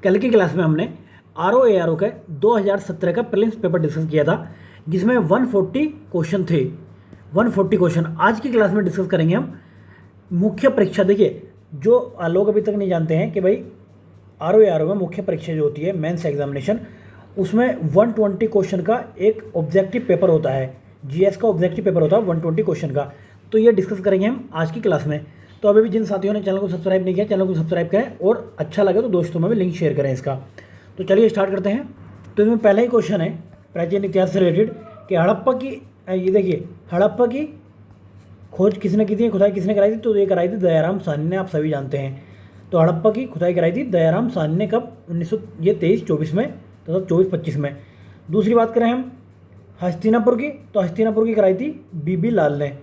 कल की क्लास में हमने ROARO के 2017 का प्रीलिम्स पेपर डिस्कस किया था, जिसमें 140 क्वेश्चन थे। 140 क्वेश्चन आज की क्लास में डिस्कस करेंगे हम। मुख्य परीक्षा, देखिए जो लोग अभी तक नहीं जानते हैं कि भाई ROARO में मुख्य परीक्षा जो होती है मेंस एग्जामिनेशन, उसमें 120 क्वेश्चन का एक ऑब्जेक्टिव पेपर होता है। GS का ऑब्जेक्टिव पेपर होता है 120 क्वेश्चन का। तो ये डिस्कस करेंगे हम आज की क्लास में। तो अभी भी जिन साथियों ने चैनल को सब्सक्राइब नहीं किया, चैनल को सब्सक्राइब करें और अच्छा लगे तो दोस्तों में भी लिंक शेयर करें इसका। तो चलिए स्टार्ट करते हैं। तो इसमें पहला ही क्वेश्चन है प्राचीन इतिहास से रिलेटेड कि हड़प्पा की, ये देखिए हड़प्पा की खोज किसने की थी, खुदाई किसने कराई थी? तो ये कराई थी दयाराम साहनी ने, आप सभी जानते हैं। तो हड़प्पा की खुदाई कराई थी दयाराम साहनी ने कब? 1923-24 में तथा 24-25 में। दूसरी बात करें हम हस्तिनापुर की, तो हस्तिनापुर की कराई थी बीबी लाल ने।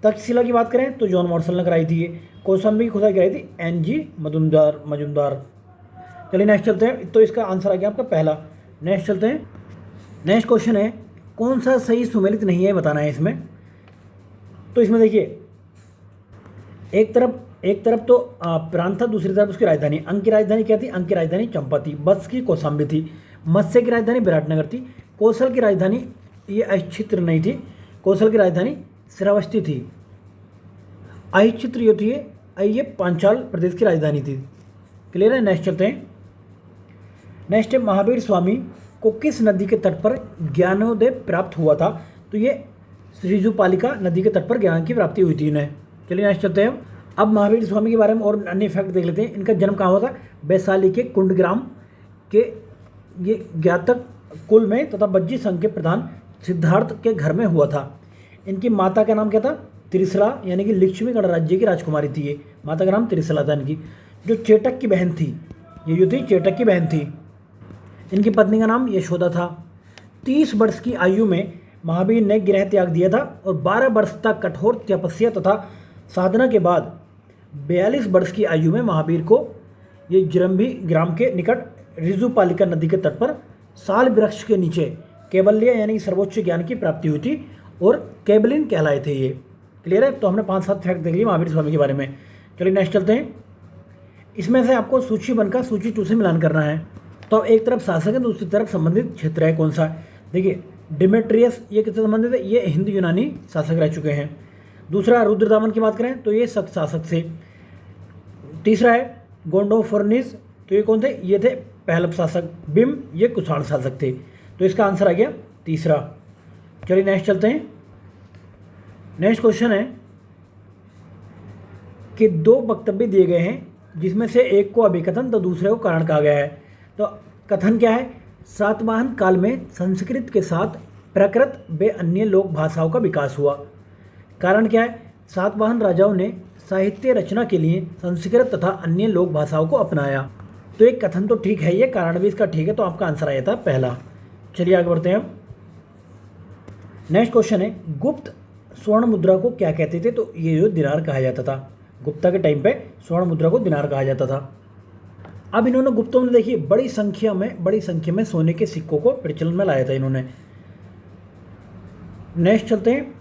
तक्षशिला की बात करें तो जॉन मार्शल ने कराई थी ये। कौशाम्बी की खुदाई कराई थी NG मजुमदार। चलिए नेक्स्ट चलते हैं। तो इसका आंसर आ गया आपका पहला। नेक्स्ट चलते हैं। नेक्स्ट क्वेश्चन है कौन सा सही सुमेलित नहीं है बताना है इसमें। तो इसमें देखिए एक तरफ तो प्रांत था, दूसरी तरफ उसकी राजधानी। अंक की राजधानी क्या थी? अंक की राजधानी चंपा थी। वत्स की कौशाम्बी थी। मत्स्य की राजधानी विराटनगर थी। कौशल की राजधानी ये अहिच्छित्र नहीं थी, कौशल की राजधानी श्रावस्ती थी। अहिच्छित्र जो थी ये पांचाल प्रदेश की राजधानी थी। क्लियर है? नेक्स्ट चलते हैं। नेक्स्ट है महावीर स्वामी को किस नदी के तट पर ज्ञानोदय प्राप्त हुआ था? तो ये श्रीजुपालिका नदी के तट पर ज्ञान की प्राप्ति हुई थी इन्हें। चलिए नेक्स्ट चलते हैं। अब महावीर स्वामी के बारे में और अन्य फैक्ट देख लेते हैं। इनका जन्म कहाँ हुआ था? वैशाली के कुंडग्राम के ये ज्ञातक कुल में तथा बज्जी संघ के प्रधान सिद्धार्थ के घर में हुआ था। इनकी माता का नाम क्या था? त्रिशला, यानी कि लक्ष्मी गणराज्य की राजकुमारी थी ये। माता का नाम त्रिशला था इनकी, जो चेटक की बहन थी। ये जो थी चेटक की बहन थी। इनकी पत्नी का नाम यशोदा था। 30 वर्ष की आयु में महावीर ने गृह त्याग दिया था और 12 वर्ष तक कठोर तपस्या तथा साधना के बाद 42 वर्ष की आयु में महावीर को ये जिरम्भी ग्राम के निकट ऋजुपालिका नदी के तट पर साल वृक्ष के नीचे कैवल्य यानी कि सर्वोच्च ज्ञान की प्राप्ति हुई थी और कैबलिन कहलाए थे ये। क्लियर है? तो हमने 5-7 फैक्ट देख लिए महावीर स्वामी के बारे में। चलिए नेक्स्ट चलते हैं। इसमें से आपको सूची 1 का सूची 2 से मिलान करना है। तो एक तरफ शासक है, दूसरी तरफ संबंधित क्षेत्र है। कौन सा? देखिए डिमेट्रियस ये किससे संबंधित है? ये हिंद यूनानी शासक रह चुके हैं। दूसरा रुद्रदामन की बात करें तो ये शक शासक से। तीसरा है गोंडोफोर्निस, तो ये कौन थे? ये थे पहलव शासक। बिम ये कुषाण शासक थे। तो इसका आंसर आ गया तीसरा। चलिए नेक्स्ट चलते हैं। नेक्स्ट क्वेश्चन है कि 2 वक्तव्य दिए गए हैं जिसमें से एक को अभिकथन तो दूसरे को कारण कहा गया है। तो कथन क्या है? सातवाहन काल में संस्कृत के साथ प्राकृत व अन्य लोक भाषाओं का विकास हुआ। कारण क्या है? सातवाहन राजाओं ने साहित्य रचना के लिए संस्कृत तथा अन्य लोक भाषाओं को अपनाया। तो एक कथन तो ठीक है, ये कारण भी इसका ठीक है। तो आपका आंसर आया था पहला। चलिए आगे बढ़ते हैं। नेक्स्ट क्वेश्चन है गुप्त स्वर्ण मुद्रा को क्या कहते थे? तो ये जो दिनार कहा जाता था, गुप्ता के टाइम पे स्वर्ण मुद्रा को दिनार कहा जाता था। अब इन्होंने गुप्तों ने देखिए बड़ी संख्या में सोने के सिक्कों को प्रचलन में लाया था इन्होंने। नेक्स्ट चलते हैं।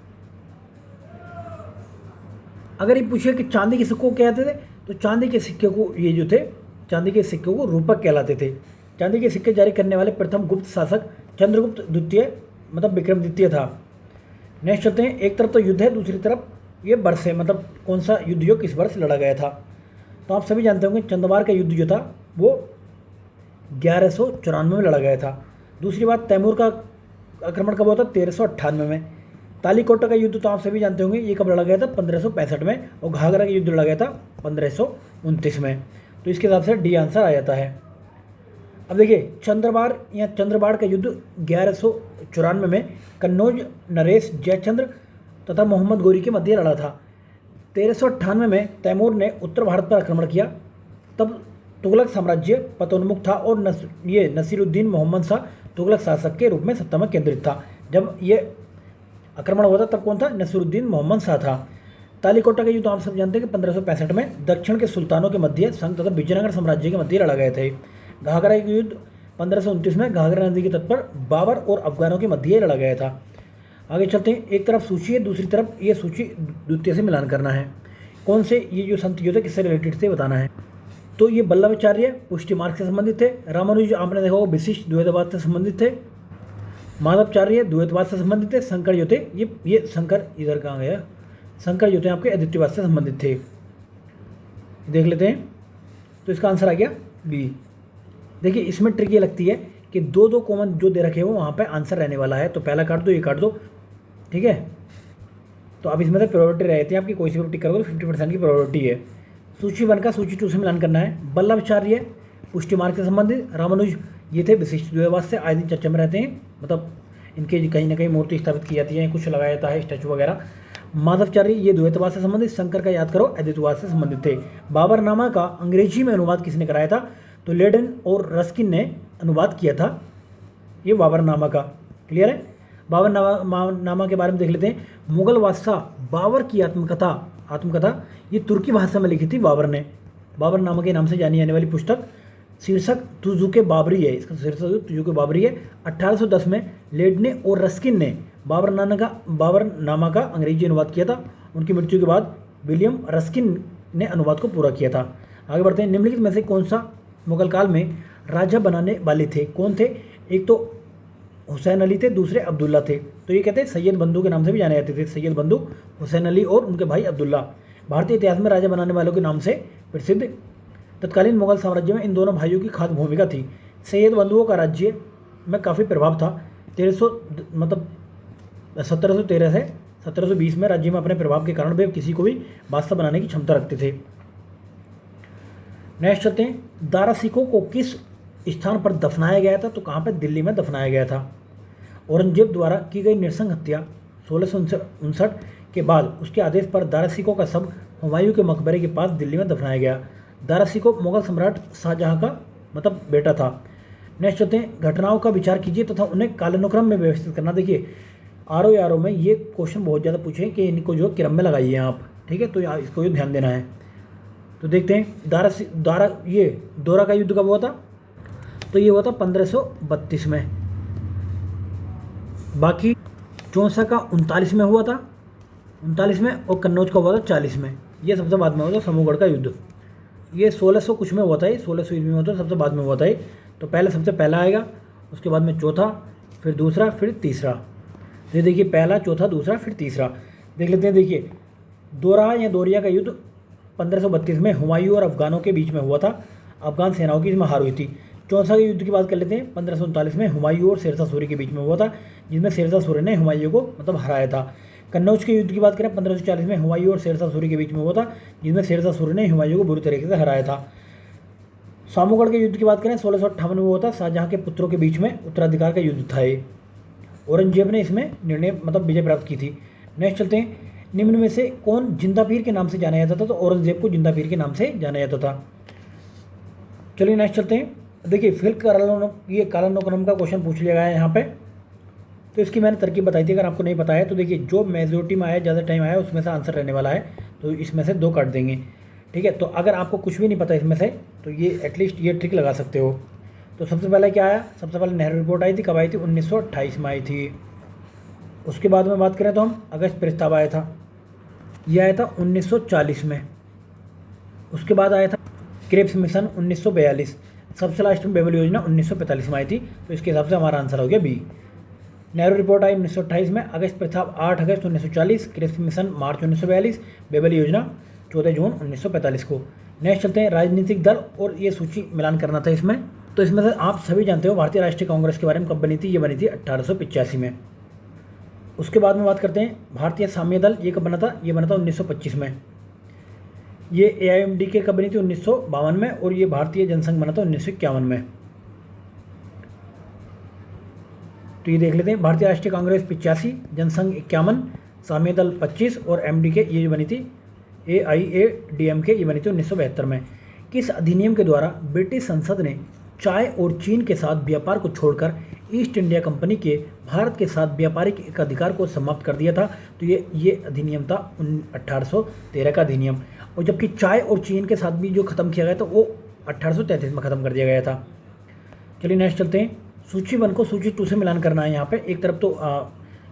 अगर ये पूछे कि चांदी के सिक्कों को क्या कहते थे, तो चांदी के सिक्के को ये जो थे चांदी के सिक्कों को रूपक कहलाते थे। चांदी के सिक्के जारी करने वाले प्रथम गुप्त शासक चंद्रगुप्त द्वितीय मतलब विक्रमादित्य था। नेक्स्ट चलते हैं। एक तरफ तो युद्ध है, दूसरी तरफ ये वर्ष है, मतलब कौन सा युद्ध जो किस वर्ष लड़ा गया था। तो आप सभी जानते होंगे चंदवार का युद्ध जो था वो 1194 में लड़ा गया था। दूसरी बात तैमूर का आक्रमण कब हुआ था? 1398 में। तालीकोटा का युद्ध तो आप सभी जानते होंगे ये कब लड़ा गया था? 1565 में। और घाघरा का युद्ध लड़ा गया था 1529 में। तो इसके हिसाब से डी आंसर आ जाता है। अब देखिए चंद्रबाड़ का युद्ध 1194 में कन्नौज नरेश जयचंद्र तथा मोहम्मद गोरी के मध्य लड़ा था। 1398 में तैमूर ने उत्तर भारत पर आक्रमण किया। तब तुगलक साम्राज्य पतोन्मुख था और नसीरुद्दीन मोहम्मद शाह तुगलक शासक के रूप में सत्ता में केंद्रित था। जब ये आक्रमण हुआ था तब कौन था? नसीरुद्दीन मोहम्मद शाह था। तालीकोटा का युद्ध आप सब जानते हैं कि 1565 में दक्षिण के सुल्तानों के मध्य संघ तथा विजयनगर साम्राज्य के मध्य लड़ा गए थे। घाघरा का युद्ध 1529 में घाघरा नदी के तट पर बाबर और अफगानों के मध्य लड़ा गया था। आगे चलते हैं। एक तरफ सूची है, दूसरी तरफ ये सूची द्वितीय से मिलान करना है। कौन से ये जो संत योद्धा किससे रिलेटेड थे बताना है। तो ये वल्लभाचार्य पुष्टि मार्ग से संबंधित थे। रामानुज आपने देखा होगा विशिष्ट द्वैतवाद से संबंधित थे। माधवाचार्य द्वैतवाद से संबंधित थे। शंकर जो थे ये शंकर इधर कहाँ गया, शंकर जो थे आपके अद्वितीयवाद से संबंधित थे। देख लेते हैं, तो इसका आंसर आ गया बी। देखिए इसमें ट्रिक ये लगती है कि दो दो कॉमन जो दे रखे हो वहाँ पे आंसर रहने वाला है, तो पहला काट दो, ये काट दो, ठीक है। तो अब इसमें से प्रोबेबिलिटी रहती है आपकी, कोई सी भी टिक करोगे तो 50% की प्रोबेबिलिटी है। सूची 1 का सूची 2 से मिलान करना है। वल्लभाचार्य पुष्टि मार्ग से संबंधित, रामानुज ये थे विशिष्ट द्वैतवाद से, आए दिन चर्चा में रहते हैं, मतलब इनके कहीं ना कहीं मूर्ति स्थापित की जाती है, कुछ लगाया जाता है स्टैचू वगैरह। माधवाचार्य ये द्वैतवाद से संबंधित, शंकर का याद करो अद्वैतवाद से संबंधित थे। बाबरनामा का अंग्रेजी में अनुवाद किसने कराया था, तो लेडन और रस्किन ने अनुवाद किया था ये बाबरनामा का। क्लियर है। बाबरनामा के बारे में देख लेते हैं। मुगल बादशाह बाबर की आत्मकथा ये तुर्की भाषा में लिखी थी बाबर ने। बाबरनामा के नाम से जानी जाने वाली पुस्तक, शीर्षक तुजुके बाबरी है, इसका शीर्षक तुजुके बाबरी है। 1810 में लेडने और रस्किन ने बाबरनामा का अंग्रेजी अनुवाद किया था। उनकी मृत्यु के बाद विलियम रस्किन ने अनुवाद को पूरा किया था। आगे बढ़ते हैं। निम्नलिखित में से कौन सा मुगल काल में राजा बनाने वाले थे, कौन थे, एक तो हुसैन अली थे, दूसरे अब्दुल्ला थे। तो ये कहते हैं सैयद बंधु के नाम से भी जाने जाते थे, सैयद बंधु, हुसैन अली और उनके भाई अब्दुल्ला। भारतीय इतिहास में राजा बनाने वालों के नाम से प्रसिद्ध। तत्कालीन मुगल साम्राज्य में इन दोनों भाइयों की खास भूमिका थी। सैयद बंधुओं का राज्य में काफ़ी प्रभाव था। 1713 से 1720 में राज्य में अपने प्रभाव के कारण वे किसी को भी बादशाह बनाने की क्षमता रखते थे। नेक्स्ट चलते हैं। दारा सिकों को किस स्थान पर दफनाया गया था, तो कहाँ पर, दिल्ली में दफनाया गया था। औरंगजेब द्वारा की गई नृशंस हत्या 1659 के बाद उसके आदेश पर दारा सिकों का शव हुमायूं के मकबरे के पास दिल्ली में दफनाया गया। दारा सिकों मुगल सम्राट शाहजहां का बेटा था। नेक्स्ट चलते हैं। घटनाओं का विचार कीजिए तथा उन्हें कालानुक्रम में व्यवस्थित करना। देखिए आरओ में ये क्वेश्चन बहुत ज़्यादा पूछे कि इनको जो क्रम में लगाइए आप, ठीक है, तो इसको ये ध्यान देना है। तो देखते हैं ये दोरा का युद्ध कब हुआ था, तो ये हुआ था 1532 में। बाकी चौसा का 39 में हुआ था, 39 में, और कन्नौज का हुआ था 40 में। ये सबसे बाद में हुआ था समूहगढ़ का युद्ध, ये 1600 कुछ में हुआ था, ये 1600 ईस्वी में हुआ था, सबसे बाद में हुआ था ये। तो पहले सबसे पहला आएगा, उसके बाद में चौथा, फिर दूसरा, फिर तीसरा। ये देखिए पहला, चौथा, दूसरा, फिर तीसरा। देख लेते हैं। देखिए दोरिया का युद्ध 1532 में हुमायूं और अफगानों के बीच में हुआ था। अफगान सेनाओं की इसमें हार हुई थी। चौसा के युद्ध की बात कर लेते हैं। 1539 में हुमायूं और शेरशाह सूरी के बीच में हुआ था, जिसमें शेरशाह सूरी ने हुमायूं को हराया था। कन्नौज के युद्ध की बात करें 1540 में हुमायूं और शेरशाह सूरी के बीच में हुआ था, जिसमें शेरशाह सूरी ने हुमायूं को बुरी तरीके से हराया था। सामूगढ़ के युद्ध की बात करें 1658 में हुआ था, शाहजहां के पुत्रों के बीच में उत्तराधिकार का युद्ध था ये। औरंगजेब ने इसमें विजय प्राप्त की थी। नेक्स्ट चलते हैं। निम्न में से कौन जिंदा पीर के नाम से जाना जाता था, तो औरंगजेब को जिंदा पीर के नाम से जाना जाता था। चलिए नेक्स्ट चलते हैं। देखिए फिर ये कालानुक्रम का क्वेश्चन पूछ लिया गया है यहाँ पे, तो इसकी मैंने तरकीब बताई थी। अगर आपको नहीं पता है तो देखिए जो मेजोरिटी में आया, ज़्यादा टाइम आया, उसमें से आंसर रहने वाला है, तो इसमें से 2 काट देंगे, ठीक है। तो अगर आपको कुछ भी नहीं पता इसमें से, तो ये एटलीस्ट ये ट्रिक लगा सकते हो। तो सबसे पहले क्या आया, सबसे पहले नेहरू रिपोर्ट आई थी, कब आई थी, 1928 में आई थी। उसके बाद में बात करें तो हम अगस्त प्रस्ताव आया था, ये आया था 1940 में। उसके बाद आया था क्रिप्स मिशन 1942। सबसे लास्ट में बेबल योजना 1945 में आई थी, तो इसके हिसाब से हमारा आंसर हो गया बी। नेहरू रिपोर्ट आई 1928 में, अगस्त प्रस्ताव 8 अगस्त 1940, क्रिप्स मिशन मार्च 1942, बेबल योजना 14 जून 1945 को। नेक्स्ट चलते हैं। राजनीतिक दल और ये सूची मिलान करना था इसमें, तो इसमें से आप सभी जानते हो भारतीय राष्ट्रीय कांग्रेस के बारे में कब बनी थी, ये बनी थी 1885 में। उसके बाद में बात करते हैं भारतीय साम्य दल, ये कब बना था, ये बना था 1925 में। ये AIMDK कब बनी थी, 1952 में, और ये भारतीय जनसंघ बना था 1951 में। तो ये देख लेते हैं। भारतीय राष्ट्रीय कांग्रेस 85, जनसंघ 51, साम्य दल 25 और MDK ये जो बनी थी AIADMK ये बनी थी 1972 में। किस अधिनियम के द्वारा ब्रिटिश संसद ने चाय और चीन के साथ व्यापार को छोड़कर ईस्ट इंडिया कंपनी के भारत के साथ व्यापारिक अधिकार को समाप्त कर दिया था, तो ये अधिनियम था 1813 का अधिनियम। और जबकि चाय और चीन के साथ भी जो ख़त्म किया गया था वो 1833 में ख़त्म कर दिया गया था। चलिए नेक्स्ट चलते हैं। सूची 1 को सूची 2 से मिलान करना है। यहाँ पे एक तरफ तो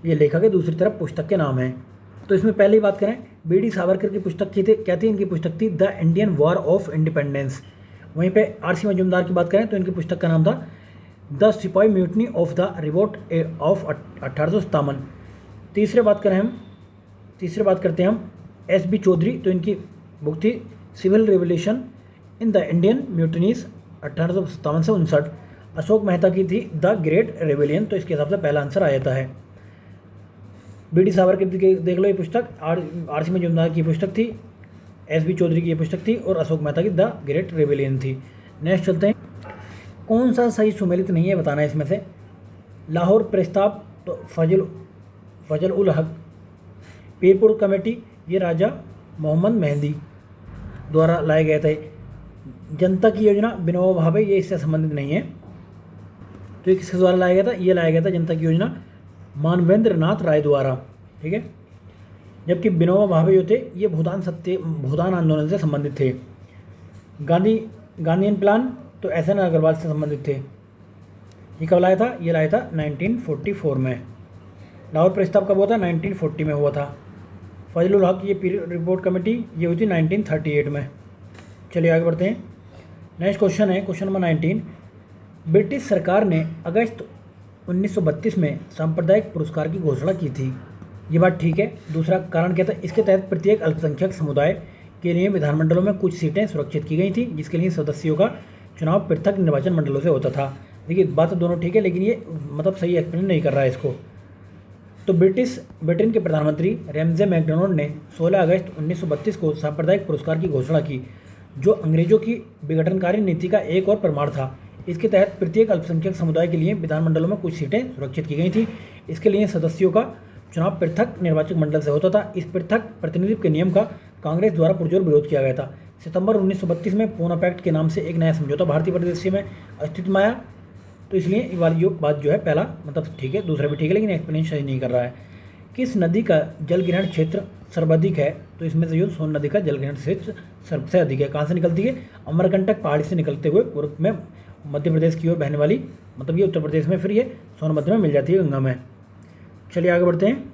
ये लेखक है, दूसरी तरफ पुस्तक के नाम हैं। तो इसमें पहले ही बात करें, BD सावरकर की पुस्तक क्या थी, इनकी पुस्तक थी the Indian war of independence. वहीं पे आर.सी. मजूमदार की बात करें तो इनकी पुस्तक का नाम था द सिपाही mutiny of the revolt of 1857। तीसरे बात करते हैं हम S.B. चौधरी, तो इनकी बुक थी civil revolution in the Indian mutinies 1857 से 59। अशोक मेहता की थी द ग्रेट रेवेलियन, तो इसके हिसाब से पहला आंसर आ जाता है। B.D. सावरकर की देख लो ये पुस्तक, आर.सी. मजूमदार की पुस्तक थी, S.B. चौधरी की ये पुस्तक थी और अशोक मेहता की द ग्रेट रेवेलियन थी। नेक्स्ट चलते हैं, कौन सा सही सुमेलित नहीं है बताना है इसमें से। लाहौर प्रस्ताव तो फजल उल हक। पीरपुर कमेटी ये राजा मोहम्मद मेहंदी द्वारा लाए गए थे। जनता की योजना विनोबा भावे ये इससे संबंधित नहीं है, तो ये किसके द्वारा लाया गया था, ये लाया गया था जनता की योजना मानवेंद्र नाथ राय द्वारा, ठीक है। जबकि विनोबा भावे जो थे ये भूदान आंदोलन से संबंधित थे। गांधीयन प्लान तो S.N. अग्रवाल से संबंधित थे। ये कब लाया था, ये लाया था 1944 में। लाहौर प्रस्ताव कब हुआ था, 1940 में हुआ था। फजल उल हक ये रिपोर्ट कमेटी ये हुई थी 1938 में। चलिए आगे बढ़ते हैं। नेक्स्ट क्वेश्चन है क्वेश्चन नंबर 19। ब्रिटिश सरकार ने अगस्त 1932 में सांप्रदायिक पुरस्कार की घोषणा की थी। ये बात ठीक है। दूसरा कारण क्या था, इसके तहत प्रत्येक अल्पसंख्यक समुदाय के लिए विधानमंडलों में कुछ सीटें सुरक्षित की गई थी, जिसके लिए सदस्यों का चुनाव पृथक निर्वाचन मंडलों से होता था। देखिए बात तो दोनों ठीक है, लेकिन ये मतलब सही एक्सप्लेन नहीं कर रहा है इसको। तो ब्रिटेन के प्रधानमंत्री रैमजे मैकडोनाल्ड ने 16 अगस्त 1932 को सांप्रदायिक पुरस्कार की घोषणा की, जो अंग्रेजों की विघटनकारी नीति का एक और प्रमाण था। इसके तहत प्रत्येक अल्पसंख्यक समुदाय के लिए विधानमंडलों में कुछ सीटें सुरक्षित की गई थी। इसके लिए सदस्यों का चुनाव पृथक निर्वाचक मंडल से होता था। इस पृथक प्रतिनिधित्व के नियम का कांग्रेस द्वारा पुरजोर विरोध किया गया था। सितंबर 1932 में पूना पैक्ट के नाम से एक नया समझौता भारतीय परिदृश्य में अस्तित्व में आया, तो इसलिए ये वाली बात जो है पहला मतलब ठीक है, दूसरा भी ठीक है, लेकिन एक्सप्लेनेशन सही नहीं कर रहा है। किस नदी का जलग्रहण क्षेत्र सर्वाधिक है, तो इसमें से जो सोन नदी का जलग्रहण क्षेत्र सबसे अधिक है। कहाँ से निकलती है, अमरकंटक पहाड़ी से निकलते हुए पूर्व में मध्य प्रदेश की ओर बहने वाली, मतलब ये उत्तर प्रदेश में, फिर ये सोनभद्र में मिल जाती है, गंगा में। चलिए आगे बढ़ते हैं।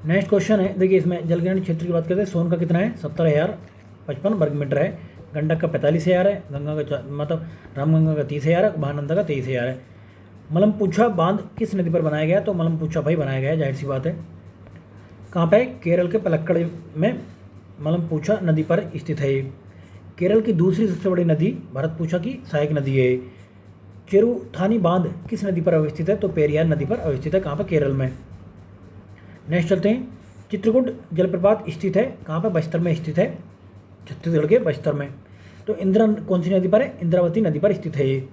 नेक्स्ट क्वेश्चन है, देखिए इसमें जलग्रहण क्षेत्र की बात करते हैं। सोन का कितना है, 70,055 वर्ग मीटर है। गंडक का 45,000 है। गंगा का मतलब रामगंगा का 30,000 है। महानंदा का 23,000 है। मलमपूछा बांध किस नदी पर बनाया गया, तो मलमपूछा भाई बनाया गया है, जाहिर सी बात है। कहाँ पे, केरल के पलक्कड़ में मलमपूछा नदी पर स्थित है। केरल की दूसरी सबसे बड़ी नदी भरतपूछा की सहायक नदी है। चेरुथानी बांध किस नदी पर अवस्थित है, तो पेरियार नदी पर अवस्थित है। कहाँ पर, केरल में। नेक्स्ट चलते हैं। चित्रकूट जलप्रपात स्थित है कहाँ पर, बस्तर में स्थित है, छत्तीसगढ़ के बस्तर में। तो इंदिरा कौन सी नदी पर है, इंद्रावती नदी पर स्थित है ये।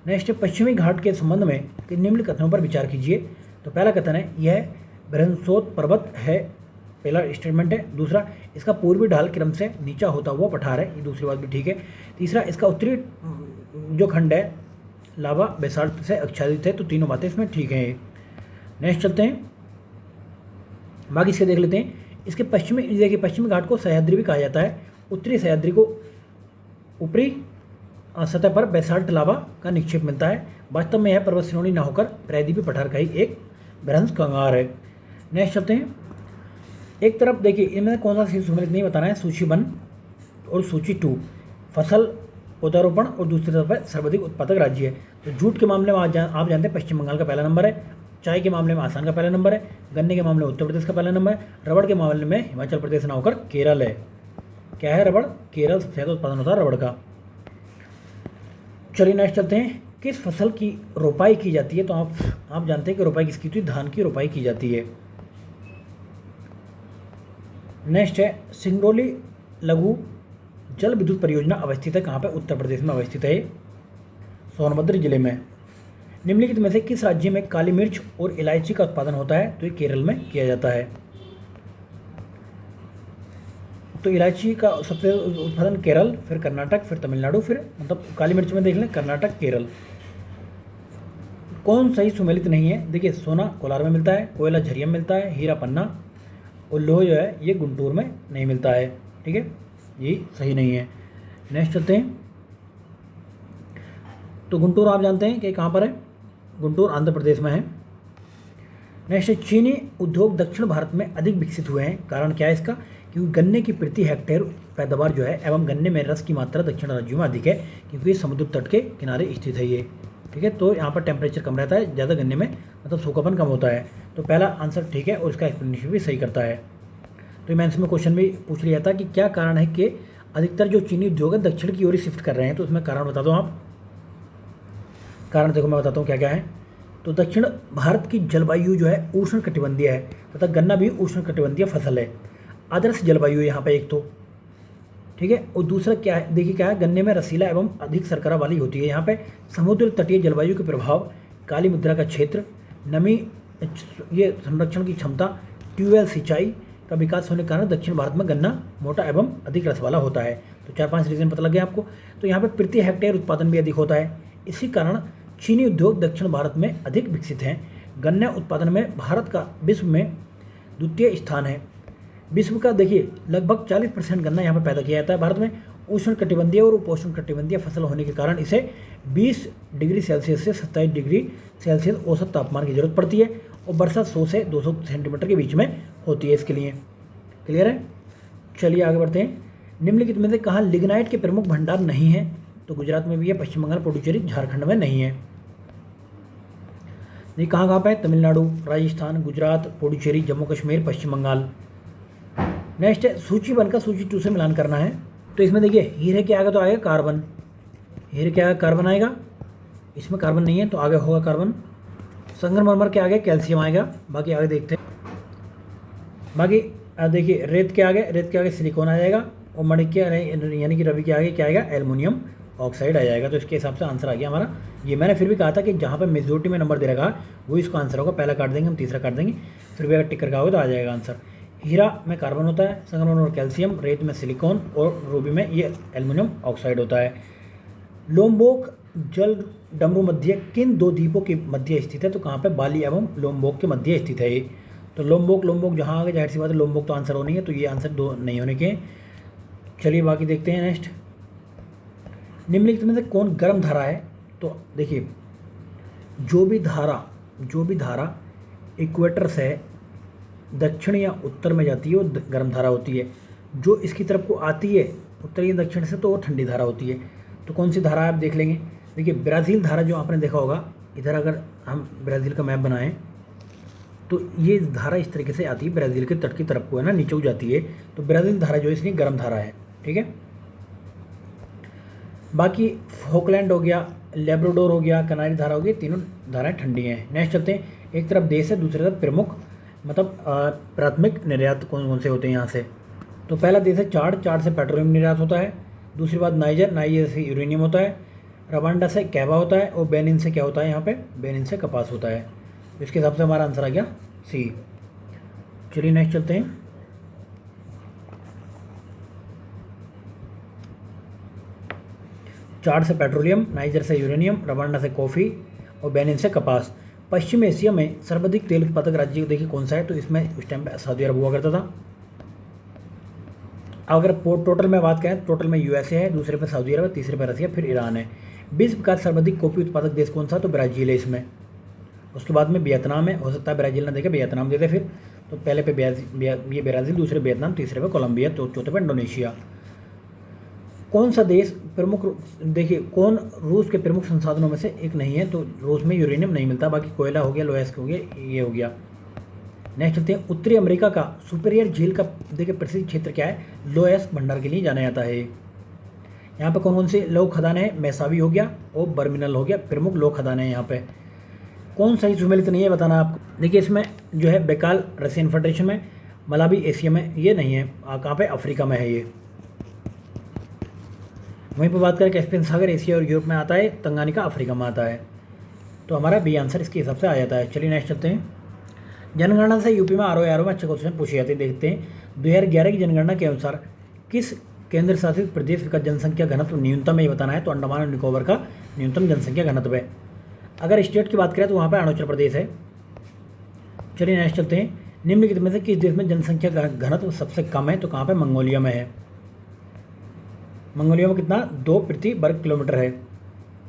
नेक्स्ट पश्चिमी घाट के संबंध में निम्न कथनों पर विचार कीजिए। तो पहला कथन है यह बृहस्पति पर्वत है, पहला स्टेटमेंट है। दूसरा, इसका पूर्वी ढाल क्रम से नीचा होता हुआ पठार है, ये दूसरी बात भी ठीक है। तीसरा, इसका उत्तरी जो खंड है लावा बेसाल्ट से आच्छादित है, तो तीनों बातें इसमें ठीक हैं। नेक्स्ट चलते हैं, बाकी इसके देख लेते हैं। इसके पश्चिमी घाट को सह्याद्री भी कहा जाता है। उत्तरी सह्याद्री को ऊपरी सतह पर बेसाल्ट लावा का निक्षेप मिलता है। वास्तव में यह पर्वत श्रेणी न होकर प्रायद्वीपी पठार का ही एक बृहंस कंगार है। नेक्स्ट चलते हैं। एक तरफ देखिए इनमें कौन सा सुमेलित नहीं बताना है, सूची 1 और सूची 2 फसल पौधारोपण और दूसरी तरफ है सर्वाधिक उत्पादक राज्य है। तो जूट के मामले में आप जानते हैं पश्चिम बंगाल का पहला नंबर है। चाय के मामले में आसाम का पहला नंबर है। गन्ने के मामले में उत्तर प्रदेश का पहला नंबर है। रबड़ के मामले में हिमाचल प्रदेश ना होकर केरल है। क्या है, रबड़, केरल सबसे ज़्यादा उत्पादन होता है रबड़ का। चलिए नेक्स्ट चलते हैं। किस फसल की रोपाई की जाती है, तो आप जानते हैं कि रोपाई किसकी होती है, धान की रोपाई की जाती है। नेक्स्ट है सिंगरौली लघु जल विद्युत परियोजना अवस्थित है कहाँ पे, उत्तर प्रदेश में अवस्थित है, सोनभद्र जिले में। निम्नलिखित में से किस राज्य में काली मिर्च और इलायची का उत्पादन होता है, तो ये केरल में किया जाता है। तो इलायची का सबसे उत्पादन केरल, फिर कर्नाटक, फिर तमिलनाडु, फिर मतलब काली मिर्च में देख लें कर्नाटक, केरल। कौन सही सुमेलित नहीं है, देखिए सोना कोलार में मिलता है, कोयला झरिया में मिलता है, हीरा पन्ना, और लोह जो है ये गुंटूर में नहीं मिलता है, ठीक है, ये सही नहीं है। नेक्स्ट चलते हैं। तो गुंटूर आप जानते हैं कि कहाँ पर है, गुंटूर आंध्र प्रदेश में है। नेक्स्ट चीनी उद्योग दक्षिण भारत में अधिक विकसित हुए हैं, कारण क्या है इसका, क्योंकि गन्ने की प्रति हेक्टेयर पैदावार जो है एवं गन्ने में रस की मात्रा दक्षिण राज्यों में अधिक है, क्योंकि ये समुद्र तट के किनारे स्थित है ये। ठीक है, तो यहाँ पर टेम्परेचर कम रहता है, ज़्यादा गन्ने में मतलब सूखापन कम होता है। तो पहला आंसर ठीक है और इसका एक्सप्लेनेशन भी सही करता है। तो मेंस में क्वेश्चन भी पूछ लिया था कि क्या कारण है कि अधिकतर जो चीनी उद्योग है दक्षिण की ओर शिफ्ट कर रहे हैं, तो उसमें कारण बता दो आप। कारण देखो मैं बताता हूँ क्या क्या है। तो दक्षिण भारत की जलवायु जो है उष्ण कटिबंधीय है तथा गन्ना भी उष्ण कटिबंधीय फसल है। आदर्श जलवायु है यहाँ पे एक तो, ठीक है। और दूसरा क्या है, देखिए क्या है, गन्ने में रसीला एवं अधिक शर्करा वाली होती है। यहाँ पे समुद्र तटीय जलवायु के प्रभाव, काली मुद्रा का क्षेत्र, नमी, ये संरक्षण की क्षमता, ट्यूबवेल सिंचाई का विकास होने के कारण दक्षिण भारत में गन्ना मोटा एवं अधिक रस वाला होता है। तो 4-5 रीजन पता लग गया आपको। तो यहाँ पे प्रति हेक्टेयर उत्पादन भी अधिक होता है। इसी कारण चीनी उद्योग दक्षिण भारत में अधिक विकसित हैं। गन्ना उत्पादन में भारत का विश्व में द्वितीय स्थान है। विश्व का देखिए लगभग 40% गन्ना यहाँ पर पैदा किया जाता है भारत में। उष्ण कटिबंधीय और उपोष्ण कटिबंधीय फसल होने के कारण इसे 20 डिग्री सेल्सियस से 27 डिग्री सेल्सियस औसत तापमान की जरूरत पड़ती है और वर्षा 100 से 200 सेंटीमीटर के बीच में होती है इसके लिए। क्लियर है, चलिए आगे बढ़ते हैं। निम्नलिखित में से कहाँ लिग्नाइट के प्रमुख भंडार नहीं है? तो गुजरात में भी है, पश्चिम बंगाल, पुडुचेरी, झारखंड में नहीं है। ये कहाँ कहाँ पे है? तमिलनाडु, राजस्थान, गुजरात, पुडुचेरी, जम्मू कश्मीर, पश्चिम बंगाल। नेक्स्ट है सूची 1 का सूची 2 से मिलान करना है। तो इसमें देखिए हीरे के आगे तो आएगा कार्बन, हीरे के आगे कार्बन आएगा, इसमें कार्बन नहीं है तो आगे होगा कार्बन। संगमरमर के आगे कैल्शियम आएगा, बाकी आगे देखते हैं। बाकी देखिए रेत के आगे सिलिकॉन आ जाएगा और मणिक्य यानी कि रवि के आगे क्या आएगा? एल्युमिनियम ऑक्साइड आ जाएगा। तो इसके हिसाब से आंसर आ गया हमारा ये। मैंने फिर भी कहा था कि जहाँ पे मेजोरिटी में नंबर दे रखा है वो इसका आंसर होगा। पहला काट देंगे हम, तीसरा काट देंगे, फिर भी अगर टिक करके आओगे तो आ जाएगा आंसर। हीरा में कार्बन होता है, संगमरमर में कैल्शियम, रेत में सिलिकॉन और रूबी में ये एल्युमिनियम ऑक्साइड होता है। लोम्बोक जल डमरू मध्य किन 2 द्वीपों के मध्य स्थित है? तो कहाँ पे? बाली एवं लोम्बोक के मध्य स्थित है ये। तो लोम्बोक जहाँ आगे जाहिर सी बात है लोम्बोक तो आंसर होनी है, तो ये आंसर 2 नहीं होने के। चलिए बाकी देखते हैं नेक्स्ट। निम्नलिखित में से कौन गर्म धारा है? तो देखिए जो भी धारा इक्वेटर से दक्षिण या उत्तर में जाती है वो गर्म धारा होती है। जो इसकी तरफ को आती है उत्तर या दक्षिण से तो वो ठंडी धारा होती है। तो कौन सी धारा आप देख लेंगे? देखिए ब्राज़ील धारा जो आपने देखा होगा, इधर अगर हम ब्राज़ील का मैप बनाएं तो ये धारा इस तरीके से आती है, ब्राज़ील के तट की तरफ को है ना, नीचे को जाती है। तो ब्राज़ील धारा जो है इसलिए गर्म धारा है। ठीक है, बाकी फोकलैंड हो गया, लेब्राडोर हो गया, कनारी धारा हो गई, तीनों धाराएं ठंडी हैं। नेक्स्ट चलते हैं। एक तरफ देश है, दूसरी तरफ प्रमुख मतलब प्राथमिक निर्यात कौन कौन से होते हैं यहाँ से? तो पहला देश है चाड से पेट्रोलियम निर्यात होता है। दूसरी बात नाइजर से यूरेनियम होता है। रवांडा से कैबा होता है और बेनिन से क्या होता है? यहाँ पे बेनिन से कपास होता है। इसके हिसाब से हमारा आंसर आ गया सी। चलिए नेक्स्ट चलते हैं। चाड से पेट्रोलियम, नाइजर से यूरेनियम, रवांडा से कॉफ़ी और बेनिन से कपास। पश्चिम एशिया में सर्वाधिक तेल उत्पादक राज्य देखिए कौन सा है? तो इसमें उस टाइम पे सऊदी अरब हुआ करता था। अगर टोटल में बात करें, टोटल में यूएसए है, दूसरे पे सऊदी अरब है, तीसरे पे रसिया, फिर ईरान है। विश्व का सर्वाधिक कॉफ़ी उत्पादक देश कौन सा? तो ब्राज़ील है इसमें। उसके बाद में वियतनाम है, हो सकता है ब्राज़ील ना देखे वियतनाम दे दे फिर। तो पहले पे ये ब्राज़ील, दूसरे वियतनाम, तीसरे पे कोलंबिया, तो चौथे पे इंडोनेशिया। कौन सा देश प्रमुख, देखिए कौन रूस के प्रमुख संसाधनों में से एक नहीं है? तो रूस में यूरेनियम नहीं मिलता, बाकी कोयला हो गया, लोहेस्क हो गया, ये हो गया। नेक्स्ट चलते हैं। उत्तरी अमेरिका का सुपीरियर झील का देखिए प्रसिद्ध क्षेत्र क्या है? लोहेस्क भंडार के लिए जाना जाता है। यहाँ पे कौन कौन से लौह खदान है? मैसावी हो गया और बर्मिनल हो गया, प्रमुख लौह खदान है यहाँ पे। कौन सही सुमेलित नहीं है बताना आपको। देखिए इसमें जो है बेकाल रशियन फेडरेशन में, मलावी एशिया में, ये नहीं है। कहाँ पे? अफ्रीका में है ये। वहीं पर बात करें कैस्पियन सागर एशिया और यूरोप में आता है, तंगानिका अफ्रीका में आता है। तो हमारा बी आंसर इसके हिसाब से आ जाता है। चलिए नेक्स्ट चलते हैं। जनगणना से यूपी में आरओ में अच्छे क्वेश्चन पूछे जाते हैं, देखते हैं। 2011 की जनगणना के अनुसार किस केंद्र शासित प्रदेश का जनसंख्या घनत्व न्यूनतम है? ये बताना है। तो अंडमान और निकोबार का न्यूनतम जनसंख्या घनत्व है। अगर स्टेट की बात करें तो वहाँ पर अरुणाचल प्रदेश है। चलिए नेक्स्ट चलते हैं। निम्नलिखित में से किस देश में जनसंख्या घनत्व सबसे कम है? तो कहाँ पे? मंगोलिया में है। मंगोलिया में कितना? 2 प्रति वर्ग किलोमीटर है।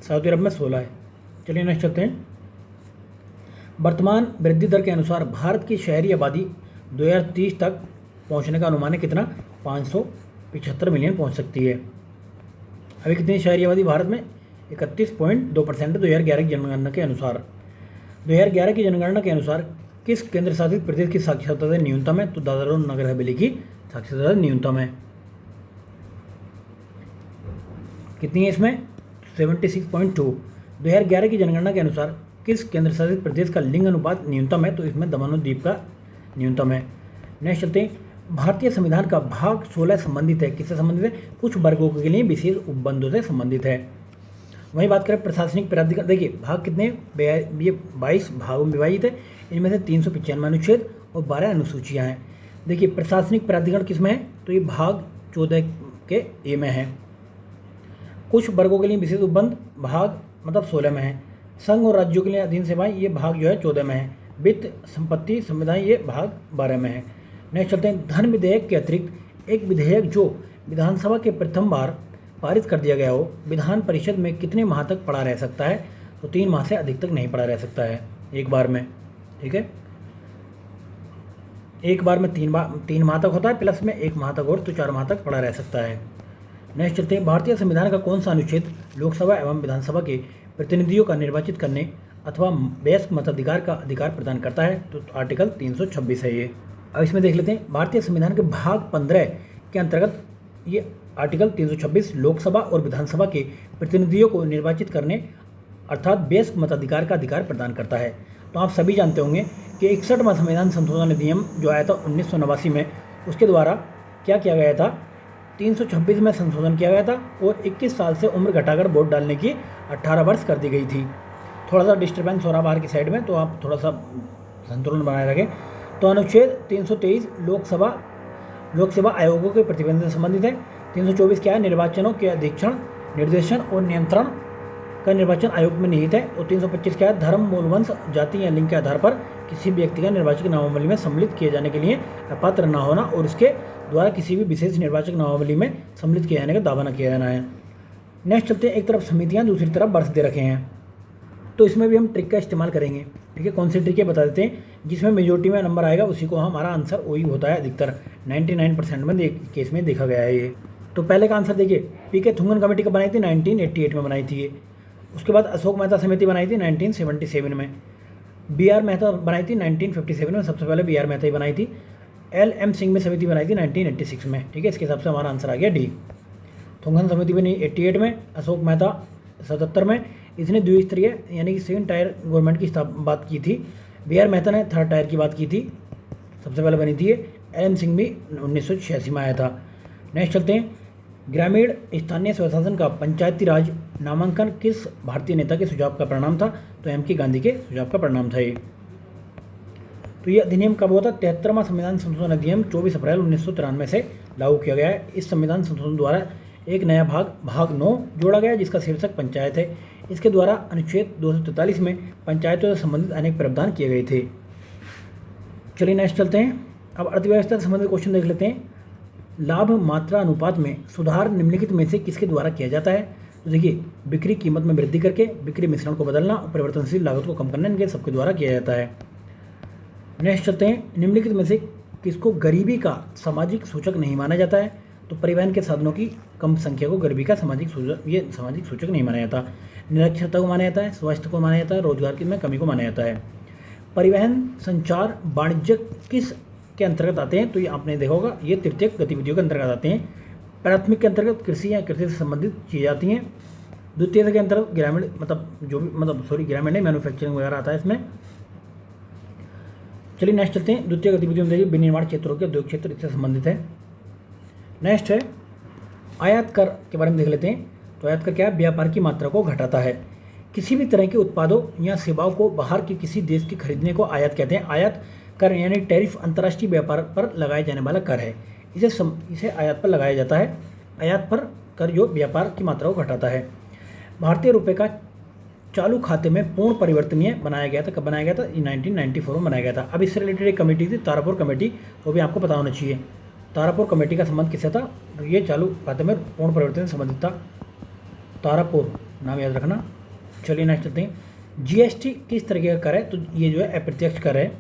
सऊदी अरब में 16 है। चलिए नेक्स्ट चलते हैं। वर्तमान वृद्धि दर के अनुसार भारत की शहरी आबादी 2030 तक पहुंचने का अनुमान है कितना, 575 मिलियन पहुंच सकती है। अभी कितनी शहरी आबादी भारत में, 31.2% 2011 की जनगणना के अनुसार। 2011 की जनगणना के अनुसार किस केंद्र शासित प्रदेश की साक्षरता दर न्यूनतम है, तो दादरा और नगर हवेली की साक्षरता दर न्यूनतम है। कितनी है इसमें, 76.2। 2011 की जनगणना के अनुसार किस केंद्र शासित प्रदेश का लिंग अनुपात न्यूनतम है, तो इसमें दमन और दीव का न्यूनतम है। नेक्स्ट चलते हैं, भारतीय संविधान का भाग 16 संबंधित है, किससे संबंधित है, कुछ वर्गों के लिए विशेष उपबंधों से संबंधित है। वहीं बात करें प्रशासनिक प्राधिकरण, देखिए भाग कितने, ये 22 भागों में विभाजित है, इनमें से 395 अनुच्छेद और 12 अनुसूचियाँ हैं। देखिए प्रशासनिक प्राधिकरण किस में है, तो ये भाग 14 के ए में है। कुछ वर्गों के लिए विशेष उपबंध भाग मतलब 16 में है। संघ और राज्यों के लिए अधीन सेवाएं ये भाग जो है 14 में है। वित्त संपत्ति संविधान ये भाग 12 में है। नेक्स्ट चलते हैं, धन विधेयक के अतिरिक्त एक विधेयक जो विधानसभा के प्रथम बार पारित कर दिया गया हो, विधान परिषद में कितने माह तक पड़ा रह सकता है, तो 3 माह से अधिक तक नहीं पड़ा रह सकता है एक बार में। ठीक है, एक बार में 3 माह तक होता है, प्लस में 1 माह तक और, तो 4 माह तक पड़ा रह सकता है। नेक्स्ट चलते हैं, भारतीय संविधान का कौन सा अनुच्छेद लोकसभा एवं विधानसभा के प्रतिनिधियों का निर्वाचित करने अथवा वयस्क मताधिकार का अधिकार प्रदान करता है, तो आर्टिकल 326 है ये। अब इसमें देख लेते हैं, भारतीय संविधान के भाग 15 के अंतर्गत ये आर्टिकल 326 लोकसभा और विधानसभा के प्रतिनिधियों को निर्वाचित करने अर्थात वयस्क मताधिकार का अधिकार प्रदान करता है। तो आप सभी जानते होंगे कि 61वां संविधान संशोधन अधिनियम जो आया था 1989 में, उसके द्वारा क्या किया गया था, 326 में संशोधन किया गया था और 21 साल से उम्र घटाकर वोट डालने की 18 वर्ष कर दी गई थी। थोड़ा सा डिस्टर्बेंस हो रहा बाहर की साइड में, तो आप थोड़ा सा संतुलन बनाए रखें। तो अनुच्छेद 323 लोकसेवा आयोगों के प्रतिबंध से संबंधित है। 324 क्या है, निर्वाचनों के अधीक्षण निर्देशन और नियंत्रण का निर्वाचन आयोग में निहित है। और 325 क्या है, धर्म मूल वंश जाति या लिंग के आधार पर किसी व्यक्ति का निर्वाचक नामावली में सम्मिलित किए जाने के लिए अपात्र न होना और इसके द्वारा किसी भी विशेष निर्वाचक नामावली में सम्मिलित किए जाने का दावा न किया जाना है। नेक्स्ट चलते हैं, एक तरफ समितियां दूसरी तरफ वर्ष दे रखे हैं, तो इसमें भी हम ट्रिक का इस्तेमाल करेंगे। ठीक है, कौन सी ट्रिक है बता देते हैं, जिसमें मेजोरिटी में नंबर आएगा उसी को हमारा आंसर वही होता है अधिकतर 99% में केस में देखा गया है ये। तो पहले का आंसर देखिए, पीके थुंगन कमेटी कब बनाई थी, 1988 में बनाई थी ये। उसके बाद अशोक मेहता समिति बनाई थी 1977 में। BR मेहता बनाई थी 1957 में, सबसे पहले BR मेहता ही बनाई थी। LM सिंह में समिति बनाई थी 1986 में। ठीक है, इसके हिसाब से हमारा आंसर आ गया डी। थुंगन समिति बनी 88 में, अशोक मेहता 77 में। इसने द्विस्तरीय यानी कि सेकंड टायर गवर्नमेंट की बात की थी। BR मेहता ने थर्ड टायर की बात की थी, सबसे पहले बनी थी ये। LM सिंह भी 1986 में आया था। नेक्स्ट चलते हैं, ग्रामीण स्थानीय स्वशासन का पंचायती राज नामांकन किस भारतीय नेता के सुझाव का परिणाम था, तो MK गांधी के सुझाव का परिणाम था ये। तो ये अधिनियम कब हुआ था, 73वां संविधान संशोधन अधिनियम 24 अप्रैल 1993 से लागू किया गया है। इस संविधान संशोधन द्वारा एक नया भाग 9 जोड़ा गया जिसका शीर्षक पंचायत है। इसके द्वारा अनुच्छेद 243 में पंचायतों से संबंधित अनेक प्रावधान किए गए थे। चलिए नेक्स्ट चलते हैं, अब अर्थव्यवस्था से संबंधित क्वेश्चन देख लेते हैं। लाभ मात्रा अनुपात में सुधार निम्नलिखित में से किसके द्वारा किया जाता है, तो देखिए बिक्री कीमत में वृद्धि करके, बिक्री मिश्रण को बदलना और परिवर्तनशील लागत को कम करना, इनके सबके द्वारा किया जाता है। नेक्स्ट चलते हैं, निम्नलिखित में से किसको गरीबी का सामाजिक सूचक नहीं माना जाता है, तो परिवहन के साधनों की कम संख्या को गरीबी का सामाजिक सूचक नहीं माना जाता। निरक्षरता को माना जाता है, स्वास्थ्य को माना जाता है, रोजगार की में कमी को माना जाता है। परिवहन संचार वाणिज्य किस के अंतर्गत आते हैं, तो ये आपने देखा होगा ये तृतीयक गतिविधियों के अंतर्गत आते हैं। प्राथमिक के अंतर्गत कृषि या कृषि से संबंधित चीज़ें आती हैं। द्वितीय के अंतर्गत ग्रामीण ग्रामीण नहीं, मैन्युफैक्चरिंग वगैरह आता है इसमें। चलिए नेक्स्ट चलते हैं, द्वितीय गतिविधियों में देखिए विनिर्माण क्षेत्रों के उद्योग क्षेत्र इससे संबंधित है। नेक्स्ट है आयात कर के बारे में देख लेते हैं। तो आयात कर क्या है, व्यापार की मात्रा को घटाता है। किसी भी तरह के उत्पादों या सेवाओं को बाहर के किसी देश के खरीदने को आयात कहते हैं। आयात कर यानी टैरिफ अंतर्राष्ट्रीय व्यापार पर लगाए जाने वाला कर है, इसे आयात पर लगाया जाता है। आयात पर कर जो व्यापार की मात्रा को घटाता है। भारतीय रुपये का चालू खाते में पूर्ण परिवर्तनीय बनाया गया था। कब बनाया गया था, 1994 में बनाया गया था। अब इससे रिलेटेड एक कमेटी थी तारापुर कमेटी, वो भी आपको पता होना चाहिए। तारापुर कमेटी का संबंध किससे था, तो ये चालू खाते में पूर्ण परिवर्तन से संबंधित था। तारापुर नाम याद रखना। चलिए नेक्स्ट चलते हैं, GST किस तरीके का कर है, तो ये जो है अप्रत्यक्ष कर है।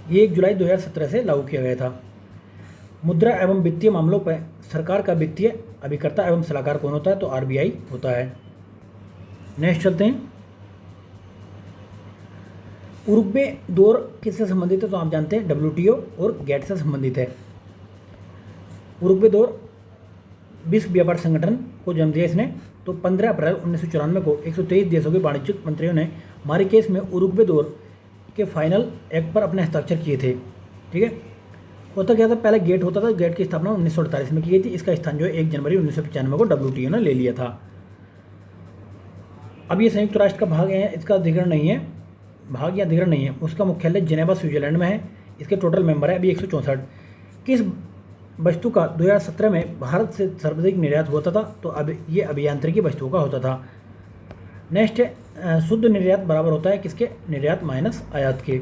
ये 1 जुलाई 2017 से लागू किया गया था। मुद्रा एवं वित्तीय मामलों पर सरकार का वित्तीय अभिकर्ता एवं सलाहकार कौन होता है? तो आरबीआई होता है। नेक्स्ट चलते हैं, उरुग्वे दौर किससे संबंधित है? तो आप जानते हैं डब्ल्यूटीओ और गेट से संबंधित है। उरुग्वे दौर विश्व व्यापार संगठन को जन्म दिया इसने। तो 15 अप्रैल 1994 को 123 देशों के वाणिज्यिक मंत्रियों ने मारिकेस में उरुग्वे दौर के फाइनल एक्ट पर अपने हस्ताक्षर किए थे। ठीक है, होता क्या था, पहले गेट होता था, गेट की स्थापना 1948 में की गई थी। इसका स्थान जो है 1 जनवरी 1995 को डब्ल्यूटीओ ने ले लिया था। अब ये संयुक्त राष्ट्र का भाग है, इसका अधिग्रहण नहीं है, भाग या अधिग्रहण नहीं है। उसका मुख्यालय जेनेवा स्विट्जरलैंड में है। इसके टोटल मेंबर है अभी 164। किस वस्तु का 2017 में भारत से सर्वाधिक निर्यात होता था? तो अब ये अभियांत्रिकी वस्तुओं का होता था। नेक्स्ट है, शुद्ध निर्यात बराबर होता है किसके? निर्यात माइनस आयात के।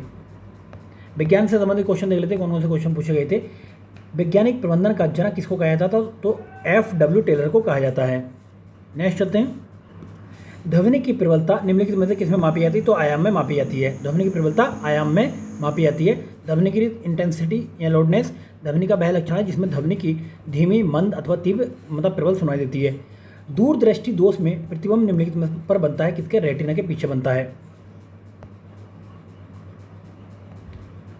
विज्ञान से संबंधित क्वेश्चन देख लेते हैं, कौन कौन से क्वेश्चन पूछे गए थे। वैज्ञानिक प्रबंधन का जनक किसको कहा जाता था? तो FW टेलर को कहा जाता है। नेक्स्ट चलते हैं, ध्वनि की प्रबलता निम्नलिखित में से किसमें मापी जाती है? तो आयाम में मापी जाती है। ध्वनि की प्रबलता आयाम में मापी जाती है। ध्वनि की इंटेंसिटी या लोडनेस ध्वनि का वह लक्षण है जिसमें ध्वनि की धीमी, मंद अथवा तीव्र मतलब प्रबल सुनाई देती है। दूरदृष्टि दोष में प्रतिबिंब निम्नलिखित में पर बनता है किसके? रेटिना के पीछे बनता है।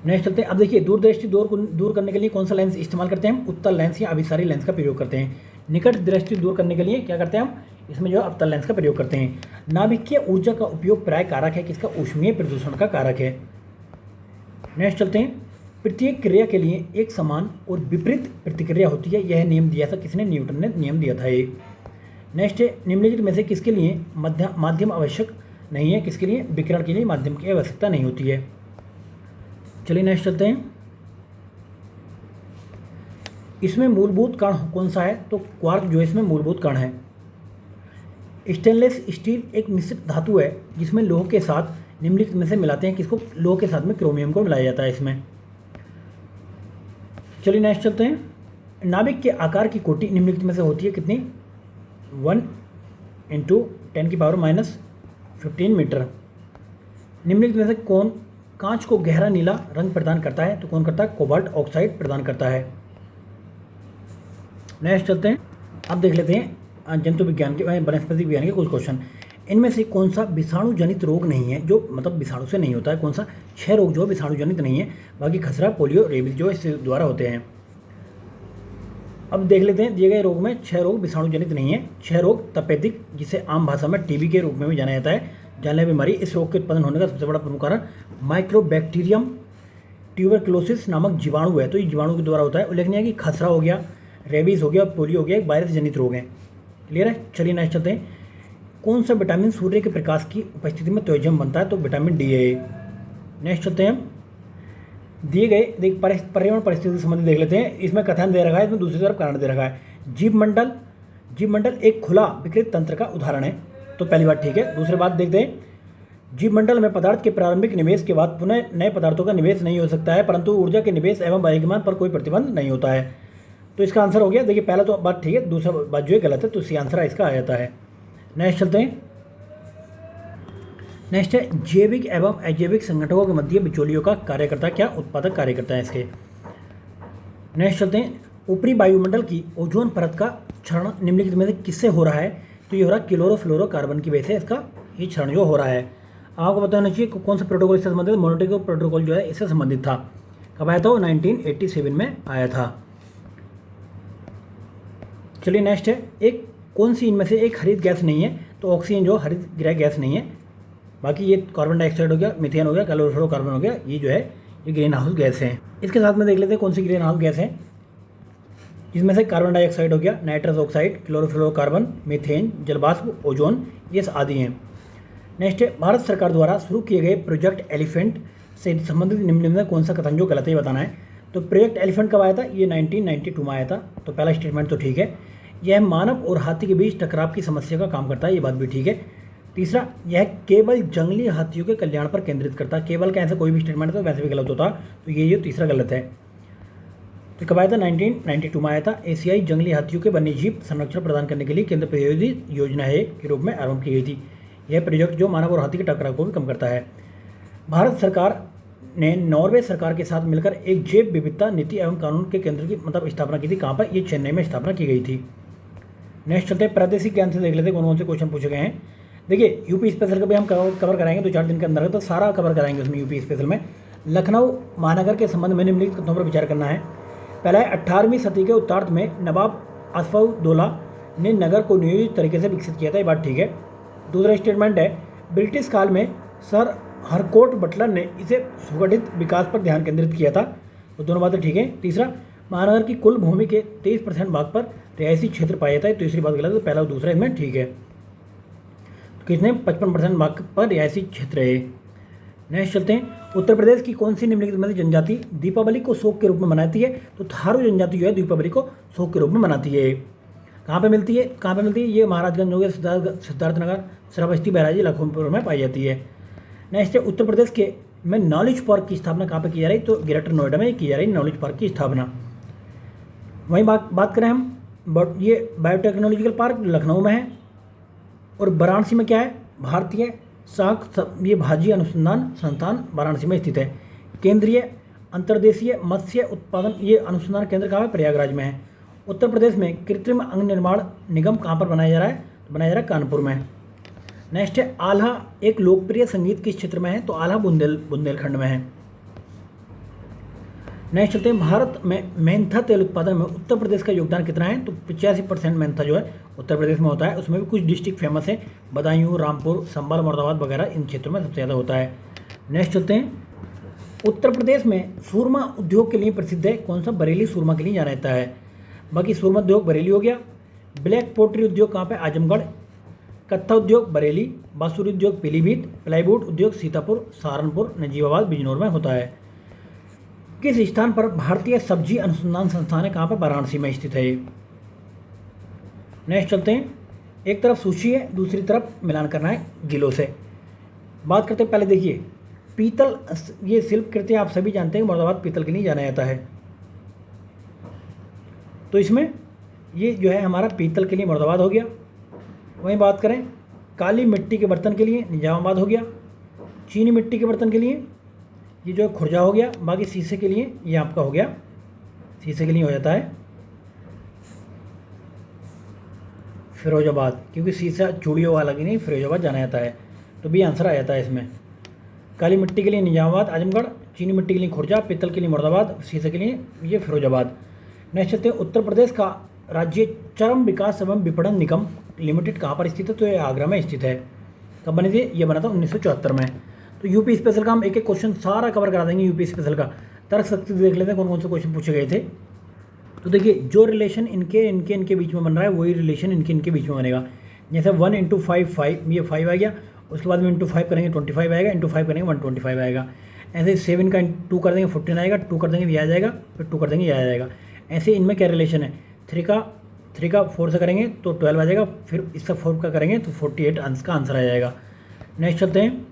नेक्स्ट चलते हैं, अब देखिए दूरदृष्टि दूर करने के लिए कौन सा लेंस इस्तेमाल करते हैं हम? उत्तल लेंस या अभिसारी लेंस का प्रयोग करते हैं। निकट दृष्टि दूर करने के लिए क्या करते हैं हम? इसमें जो अवतल लेंस का प्रयोग करते हैं। नाभिकीय ऊर्जा का उपयोग प्राय कारक है किसका? ऊष्मीय प्रदूषण का कारक है। नेक्स्ट चलते हैं, प्रत्येक क्रिया के लिए एक समान और विपरीत प्रतिक्रिया होती है, यह नियम दिया था किसने? न्यूटन ने नियम दिया था ये। नेक्स्ट है, निम्नलिखित में से किसके लिए माध्यम आवश्यक नहीं है? किसके लिए? विकिरण के लिए माध्यम की आवश्यकता नहीं होती है। चलिए नेक्स्ट चलते हैं, इसमें मूलभूत कण कौन सा है? तो क्वार्क जो है इसमें मूलभूत कण है। स्टेनलेस स्टील एक निश्चित धातु है जिसमें लोह के साथ निम्नलिखित में से मिलाते हैं किसको? लोह के साथ में क्रोमियम को मिलाया जाता है इसमें। चलिए नेक्स्ट चलते हैं, नाभिक के आकार की कोटि निम्नलिखित में से होती है कितनी? 1 × 10⁻⁻15 मीटर। निम्नलिखित में से कौन कांच को गहरा नीला रंग प्रदान करता है? तो कौन करता है? कोबाल्ट ऑक्साइड प्रदान करता है। नेक्स्ट चलते हैं, अब देख लेते हैं जंतु विज्ञान के वनस्पति विज्ञान के कुछ क्वेश्चन। इनमें से कौन सा विषाणु जनित रोग नहीं है, जो मतलब विषाणु से नहीं होता है? कौन सा? 6 रोग जो विषाणु जनित नहीं है, बाकी खसरा, पोलियो, रेबीज जो इससे द्वारा होते हैं। अब देख लेते हैं, दिए गए रोग में 6 रोग विषाणु जनित नहीं है। 6 रोग तपेदिक, जिसे आम भाषा में टीबी के रूप में भी जाना जाता है, जानलेवा बीमारी। इस रोग के उत्पादन होने का सबसे बड़ा प्रमुख कारण माइक्रोबैक्टीरियम ट्यूबरक्लोसिस नामक जीवाणु है, तो ये जीवाणु के द्वारा होता है। उल्लेखनीय है कि खसरा हो गया, रेबीज हो गया, पोलियो हो गया, एक वायरस जनित रोग है। क्लियर है? चलिए नेक्स्ट चलते हैं, कौन सा विटामिन सूर्य के प्रकाश की उपस्थिति में त्वचा बनता है? तो विटामिन डी है। नेक्स्ट चलते हैं, दिए गए पर्यावरण परिस्थिति से संबंधित देख लेते हैं। इसमें कथन दे रखा है, इसमें दूसरी तरफ कारण दे रखा है। जीव मंडल एक खुला विकृत तंत्र का उदाहरण है, तो पहली बात ठीक है। दूसरी बात देखते हैं, जीव मंडल में पदार्थ के प्रारंभिक निवेश के बाद पुनः नए पदार्थों का निवेश नहीं हो सकता है, परंतु ऊर्जा के निवेश एवं बहिर्गमन पर कोई प्रतिबंध नहीं होता है। तो इसका आंसर हो गया। देखिए पहला तो बात ठीक है, दूसरा बात जो है गलत है, तो इसी आंसर इसका आ जाता है। नेक्स्ट चलते हैं, नेक्स्ट है जैविक एवं अजैविक संगठनों के मध्य बिचौलियों का कार्य करता है क्या? उत्पादक कार्य करता है इसके। नेक्स्ट चलते हैं, ऊपरी वायुमंडल की ओजोन परत का क्षरण निम्नलिखित में से किससे हो रहा है? तो ये हो रहा है क्लोरोफ्लोरोकार्बन की वजह से इसका ये क्षरण जो हो रहा है। आपको पता होना चाहिए कौन सा प्रोटोकॉल इससे संबंधित? मोंटेगो प्रोटोकॉल जो है इससे संबंधित था। कब आया था? वो 1987 में आया था। चलिए नेक्स्ट है, एक कौन सी इनमें से एक हरित गैस नहीं है? तो ऑक्सीजन जो हरित गैस नहीं है, बाकी ये कार्बन डाइऑक्साइड हो गया, मीथेन हो गया, क्लोरोफ्लोरोकार्बन हो गया, ये जो है ये ग्रीन हाउस गैस हैं। इसके साथ में देख लेते हैं कौन सी ग्रीन हाउस गैस है, जिसमें से कार्बन डाइऑक्साइड हो गया, नाइट्रस ऑक्साइड, क्लोरोफ्लोरोकार्बन, मीथेन, जलवाष्प, ओजोन, ये आदि हैं। नेक्स्ट है, भारत सरकार द्वारा शुरू किए गए प्रोजेक्ट एलिफेंट से संबंधित निम्न में कौन सा कथन जो गलत है ये बताना है। तो प्रोजेक्ट एलिफेंट कब आया था? ये 1992 में आया था, तो पहला स्टेटमेंट तो ठीक है। यह मानव और हाथी के बीच टकराव की समस्या का काम करता है, ये बात भी ठीक है। तीसरा, यह केवल जंगली हाथियों के कल्याण पर केंद्रित करता है। केवल का ऐसा कोई भी स्टेटमेंट तो वैसे भी गलत होता, तो ये तीसरा गलत है। तो कब आया था? 1992 में आया था। एशियाई जंगली हाथियों के वन्यजीव संरक्षण प्रदान करने के लिए केंद्र प्रायोजित योजना है के रूप में आरंभ की गई थी। यह प्रोजेक्ट जो मानव और हाथी के टकराव को भी कम करता है। भारत सरकार ने नॉर्वे सरकार के साथ मिलकर एक जैव विविधता नीति एवं कानून के केंद्र की स्थापना की थी। कहाँ पर? ये चेन्नई में स्थापना की गई थी। नेक्स्ट चलते हैं प्रादेशिक ज्ञान से, देख लेते हैं कौन कौन से क्वेश्चन पूछे गए हैं। देखिए यूपी स्पेशल का भी हम कवर कराएंगे 2-4 दिन के अंदर, तो सारा कवर कराएंगे उसमें यूपी स्पेशल में। लखनऊ महानगर के संबंध में निम्नलिखित तथ्यों पर विचार करना है। पहला है 18वीं सदी के उत्तरार्ध में नवाब असफउद्दौला ने नगर को नियोजित तरीके से विकसित किया था, ये बात ठीक है। दूसरा स्टेटमेंट है ब्रिटिश काल में सर हरकोट बटलर ने इसे सुगठित विकास पर ध्यान केंद्रित किया था, तो दोनों बातें ठीक है। तीसरा, महानगर की कुल भूमि के 23% भाग पर रिहायशी क्षेत्र पाया जाता है, तीसरी बात गलत है, तो पहला और दूसरा इसमें ठीक है। तो कितने? 55% भाग पर रिहायशी क्षेत्र है। नेक्स्ट चलते हैं, उत्तर प्रदेश की कौन सी निम्नलिखित में से जनजाति दीपावली को शोक के रूप में मनाती है? तो थारू जनजाति जो है दीपावली को शोक के रूप में मनाती है। कहाँ पे मिलती है? कहाँ पे मिलती है? ये महाराजगंज हो गया, सिद्धार्थनगर, श्रावस्ती, बहराइच, लखनपुर में पाई जाती है। नेक्स्ट है, उत्तर प्रदेश के में नॉलेज पार्क की स्थापना कहाँ पे की जा रही? तो ग्रेटर नोएडा में की जा रही नॉलेज पार्क की स्थापना। वहीं बात करें हम, ये बायोटेक्नोलॉजिकल पार्क लखनऊ में है, और वाराणसी में क्या है? भारतीय ये भाजी अनुसंधान संस्थान वाराणसी में स्थित है। केंद्रीय अंतर्देशीय मत्स्य उत्पादन ये अनुसंधान केंद्र कहाँ है? प्रयागराज में है। उत्तर प्रदेश में कृत्रिम अंग निर्माण निगम कहाँ पर बनाया जा रहा है? तो बनाया जा रहा है कानपुर में। नेक्स्ट है, आल्हा एक लोकप्रिय संगीत किस क्षेत्र में है? तो आल्हा बुंदेलखंड में है। नेक्स्ट चलते हैं, भारत में मेंथा तेल उत्पादन में उत्तर प्रदेश का योगदान कितना है? तो 85% मेंथा जो है उत्तर प्रदेश में होता है। उसमें भी कुछ डिस्ट्रिक्ट फेमस है, बदायूं, रामपुर, संभल, मुरादाबाद वगैरह, इन क्षेत्रों में सबसे ज़्यादा होता है। नेक्स्ट चलते हैं, उत्तर प्रदेश में सूरमा उद्योग के लिए प्रसिद्ध है, कौन सा? बरेली सूरमा के लिए जाना जाता है। बाकी सूरमा उद्योग बरेली हो गया। ब्लैक पोट्री उद्योग कहाँ पे? आजमगढ़। कत्था उद्योग बरेली। बांसुरी उद्योग पीलीभीत। प्लाईवुड उद्योग सीतापुर, सहारनपुर, नजीबाबाद, बिजनौर में होता है। किस स्थान पर भारतीय सब्जी अनुसंधान संस्थान है? कहाँ पर? वाराणसी में स्थित है। नेक्स्ट चलते हैं, एक तरफ सूची है, दूसरी तरफ मिलान करना है जिलों से। बात करते हैं, पहले देखिए पीतल, ये शिल्प कृतियाँ आप सभी जानते हैं, मुरादाबाद पीतल के लिए जाना जाता है। तो इसमें ये जो है हमारा पीतल के लिए मुरादाबाद हो गया। वहीं बात करें काली मिट्टी के बर्तन के लिए निजामाबाद हो गया। चीनी मिट्टी के बर्तन के लिए ये जो है खुर्जा हो गया। बाकी शीशे के लिए ये आपका हो गया, शीशे के लिए हो जाता है फिरोजाबाद, क्योंकि शीशा चूड़ियों वाला की नहीं, फिरोजाबाद जाना जाता है। तो भी आंसर आ जाता है इसमें। काली मिट्टी के लिए निजामाबाद आजमगढ़, चीनी मिट्टी के लिए खुर्जा, पीतल के लिए मुरादाबाद, शीशे के लिए ये फिरोजाबाद। नेक्स्ट चलते हैं, उत्तर प्रदेश का राज्य चरम विकास एवं विपणन निगम लिमिटेड कहाँ पर स्थित है? तो ये आगरा में स्थित है। कब बनी थी? ये बना था 1974 में। तो यूपी स्पेशल का हम एक एक क्वेश्चन सारा कवर करा देंगे यूपी स्पेशल का। तर्क शक्ति देख लेते हैं कौन कौन से क्वेश्चन पूछे गए थे। तो देखिए जो रिलेशन इनके बीच में बन रहा है वही रिलेशन इनके बीच में बनेगा। जैसे 1 × 5 5, ये 5 आ गया, उसके बाद में इंटू 5 करेंगे 25 आएगा, इंटू 5 करेंगे 125 आएगा। ऐसे 7 का 2 कर देंगे 14 आएगा, 2 कर देंगे ये आ जाएगा, फिर 2 कर देंगे ये आ जाएगा। ऐसे इनमें क्या रिलेशन है? 3 का 4 से करेंगे तो 12 आ जाएगा, फिर इसका 4 का करेंगे तो 48 अंश का आंसर आ जाएगा। नेक्स्ट चलते हैं,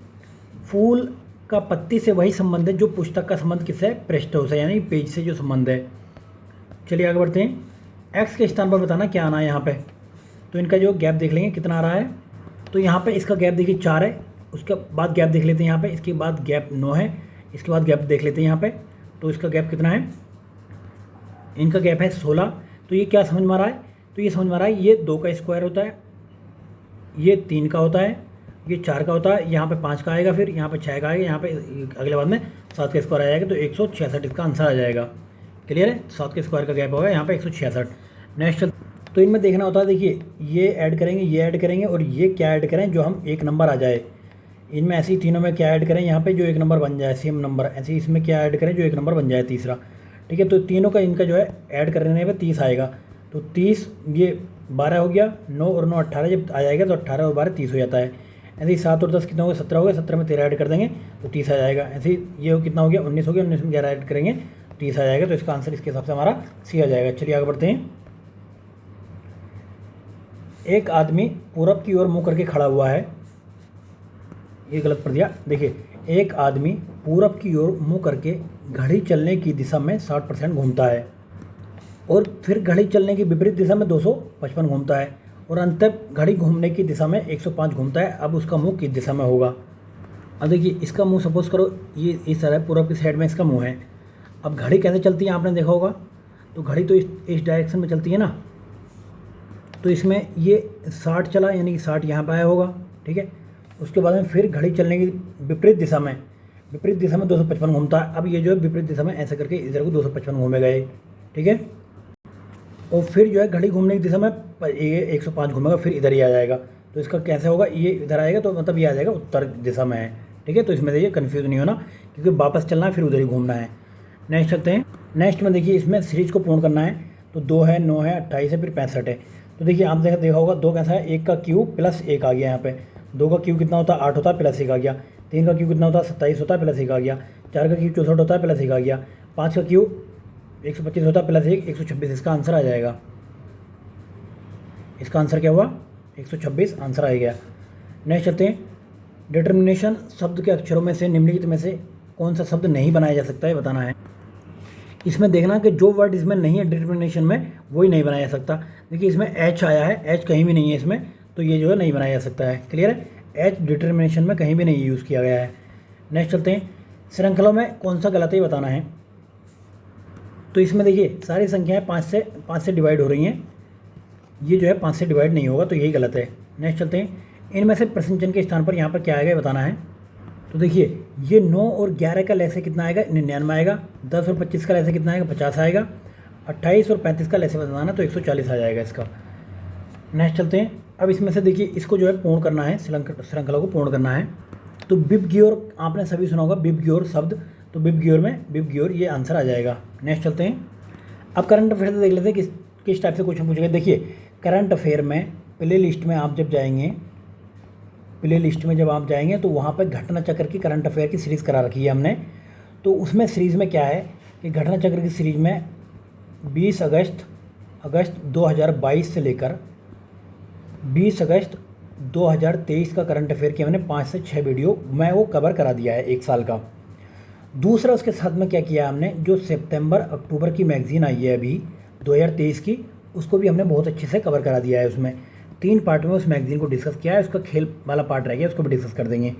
फूल का पत्ती से वही संबंध है जो पुस्तक का संबंध किससे? पृष्ठों से, यानी पेज से जो संबंध है। चलिए आगे बढ़ते हैं। एक्स के स्थान पर बताना क्या आना है यहाँ पे। तो इनका जो गैप देख लेंगे कितना आ रहा है। तो यहाँ पे इसका गैप देखिए 4 है, उसके बाद गैप देख लेते हैं यहाँ पे, इसके बाद गैप 9 है, इसके बाद गैप देख लेते हैं यहाँ पे। तो इसका गैप कितना है? इनका गैप है 16। तो ये क्या समझ में आ रहा है? तो ये समझ में आ रहा है ये 2 का स्क्वायर होता है, ये 3 का होता है, ये 4 का होता है, यहाँ पे 5 का आएगा, फिर यहाँ पे 6 का आएगा, यहाँ पे अगले बाद में 7 का स्क्वायर आ जाएगा। तो 166 इसका आंसर आ जाएगा। क्लियर है? 7 के स्क्वायर का गैप होगा यहाँ पे 166। नेक्स्ट तो इनमें देखना होता है, देखिए ये ऐड करेंगे, ये ऐड करेंगे, और ये क्या ऐड करें जो हम एक नंबर आ जाए। इनमें ऐसे ही तीनों में क्या ऐड करें यहाँ पे जो एक नंबर बन जाए, सेम नंबर। ऐसे ही इसमें क्या ऐड करें जो एक नंबर बन जाए, तीसरा। ठीक है, तो तीनों का इनका जो है ऐड करने पे 30 आएगा। तो 30 ये 12 हो गया, 9 और 9 18, जब आ जाएगा तो 18 और 12 30 हो जाता है। ऐसे ही 7 और 10 कितना हो गया? 17 हो गया, 17 में 13 ऐड कर देंगे तो 30 आ जाएगा। ऐसे ही ये कितना हो गया? 19 हो गया, 19 में 11 ऐड करेंगे 30 आ जाएगा। तो इसका आंसर इसके हिसाब से हमारा सी आ जाएगा। चलिए आगे बढ़ते हैं। एक आदमी पूरब की ओर मुँह करके खड़ा हुआ है, ये गलत पढ़ दिया। देखिए एक आदमी पूरब की ओर मुँह करके घड़ी चलने की दिशा में 60% घूमता है, और फिर घड़ी चलने की विपरीत दिशा में 255 घूमता है, और अंत घड़ी घूमने की दिशा में 105 घूमता है। अब उसका मुंह किस दिशा में होगा? अब देखिए इसका मुंह सपोज करो ये इस तरह पूरब की साइड में इसका मुंह है। अब घड़ी कैसे चलती है आपने देखा होगा, तो घड़ी तो इस डायरेक्शन में चलती है ना, तो इसमें ये 60 चला यानी कि 60 यहाँ पर आया होगा, ठीक है। उसके बाद में फिर घड़ी चलने की विपरीत दिशा में 255 घूमता है। अब ये जो है विपरीत दिशा में ऐसे करके इधर को 255 घूमेगा ये, ठीक है। और फिर जो है घड़ी घूमने की दिशा में ये 105 घूमेगा, फिर इधर ही आ जाएगा। तो इसका कैसे होगा, ये इधर आएगा तो मतलब ये आ जाएगा उत्तर दिशा में है, ठीक है। तो इसमें देखिए कन्फ्यूज़ नहीं होना, क्योंकि वापस चलना है फिर उधर ही घूमना है। नेक्स्ट चलते हैं। नेक्स्ट में देखिए इसमें सीरीज को पूर्ण करना है, तो 2 है, 9 है, 28 है, फिर 65 है। तो देखिए आप देखा होगा 2 कैसा है, 1 का क्यूब प्लस 1 आ गया यहाँ पे। 2 का क्यूब कितना होता है, 8 होता है, प्लस 1 आ गया। 3 का क्यूब कितना होता है, 27 होता है, प्लस 1 आ गया। 4 का क्यूब 64 होता है, प्लस 1 आ गया। 5 का क्यूब 125 होता है, प्लस 1 126। इसका आंसर आ जाएगा। इसका आंसर क्या हुआ, 126 आंसर आ गया। नेक्स्ट चलते हैं। डिटर्मिनेशन शब्द के अक्षरों में से निम्नलिखित में से कौन सा शब्द नहीं बनाया जा सकता है बताना है। इसमें देखना कि जो वर्ड इसमें नहीं है डिटर्मिनेशन में वही नहीं बनाया जा सकता। देखिए इसमें एच आया है, एच कहीं भी नहीं है इसमें, तो ये जो है नहीं बनाया जा सकता है। क्लियर है, एच डिटर्मिनेशन में कहीं भी नहीं यूज़ किया गया है। नेक्स्ट चलते हैं। श्रृंखला में कौन सा गलत है बताना है। तो इसमें देखिए सारी संख्याएँ 5 से डिवाइड हो रही हैं, ये जो है 5 से डिवाइड नहीं होगा, तो यही गलत है। नेक्स्ट चलते हैं। इनमें से प्रश्न चिन्ह के स्थान पर यहाँ पर क्या आएगा बताना है। तो देखिए ये 9 और 11 का लैसे कितना आएगा, 99 आएगा। 10 और 25 का लैसे कितना आएगा, 50 आएगा। 28 और 35 का लैसे बताना तो 140 आ जाएगा इसका। नेक्स्ट चलते हैं। अब इसमें से देखिए इसको जो है पूर्ण करना है, श्रृंखला को पूर्ण करना है। तो बिबग्योर आपने सभी सुना होगा, बिबग्योर शब्द, तो बिबग्योर में बिबग्योर ये आंसर आ जाएगा। नेक्स्ट चलते हैं। अब करंट अफेयर से देख लेते हैं किस टाइप से क्वेश्चन पूछेगा। देखिए करंट अफेयर में प्ले लिस्ट में आप जब जाएंगे, प्ले लिस्ट में जब आप जाएंगे तो वहाँ पर घटना चक्र की करंट अफेयर की सीरीज़ करा रखी है हमने। तो उसमें सीरीज़ में क्या है कि घटना चक्र की सीरीज़ में 20 अगस्त 2022 से लेकर 20 अगस्त 2023 का करंट अफेयर की हमने 5 से 6 वीडियो मैं वो कवर करा दिया है 1 साल का। दूसरा उसके साथ में क्या किया हमने, जो सितंबर अक्टूबर की मैगज़ीन आई है अभी 2023 की, उसको भी हमने बहुत अच्छे से कवर करा दिया है। उसमें 3 पार्ट में उस मैगज़ीन को डिस्कस किया है। उसका खेल वाला पार्ट रह गया, उसको भी डिस्कस कर देंगे,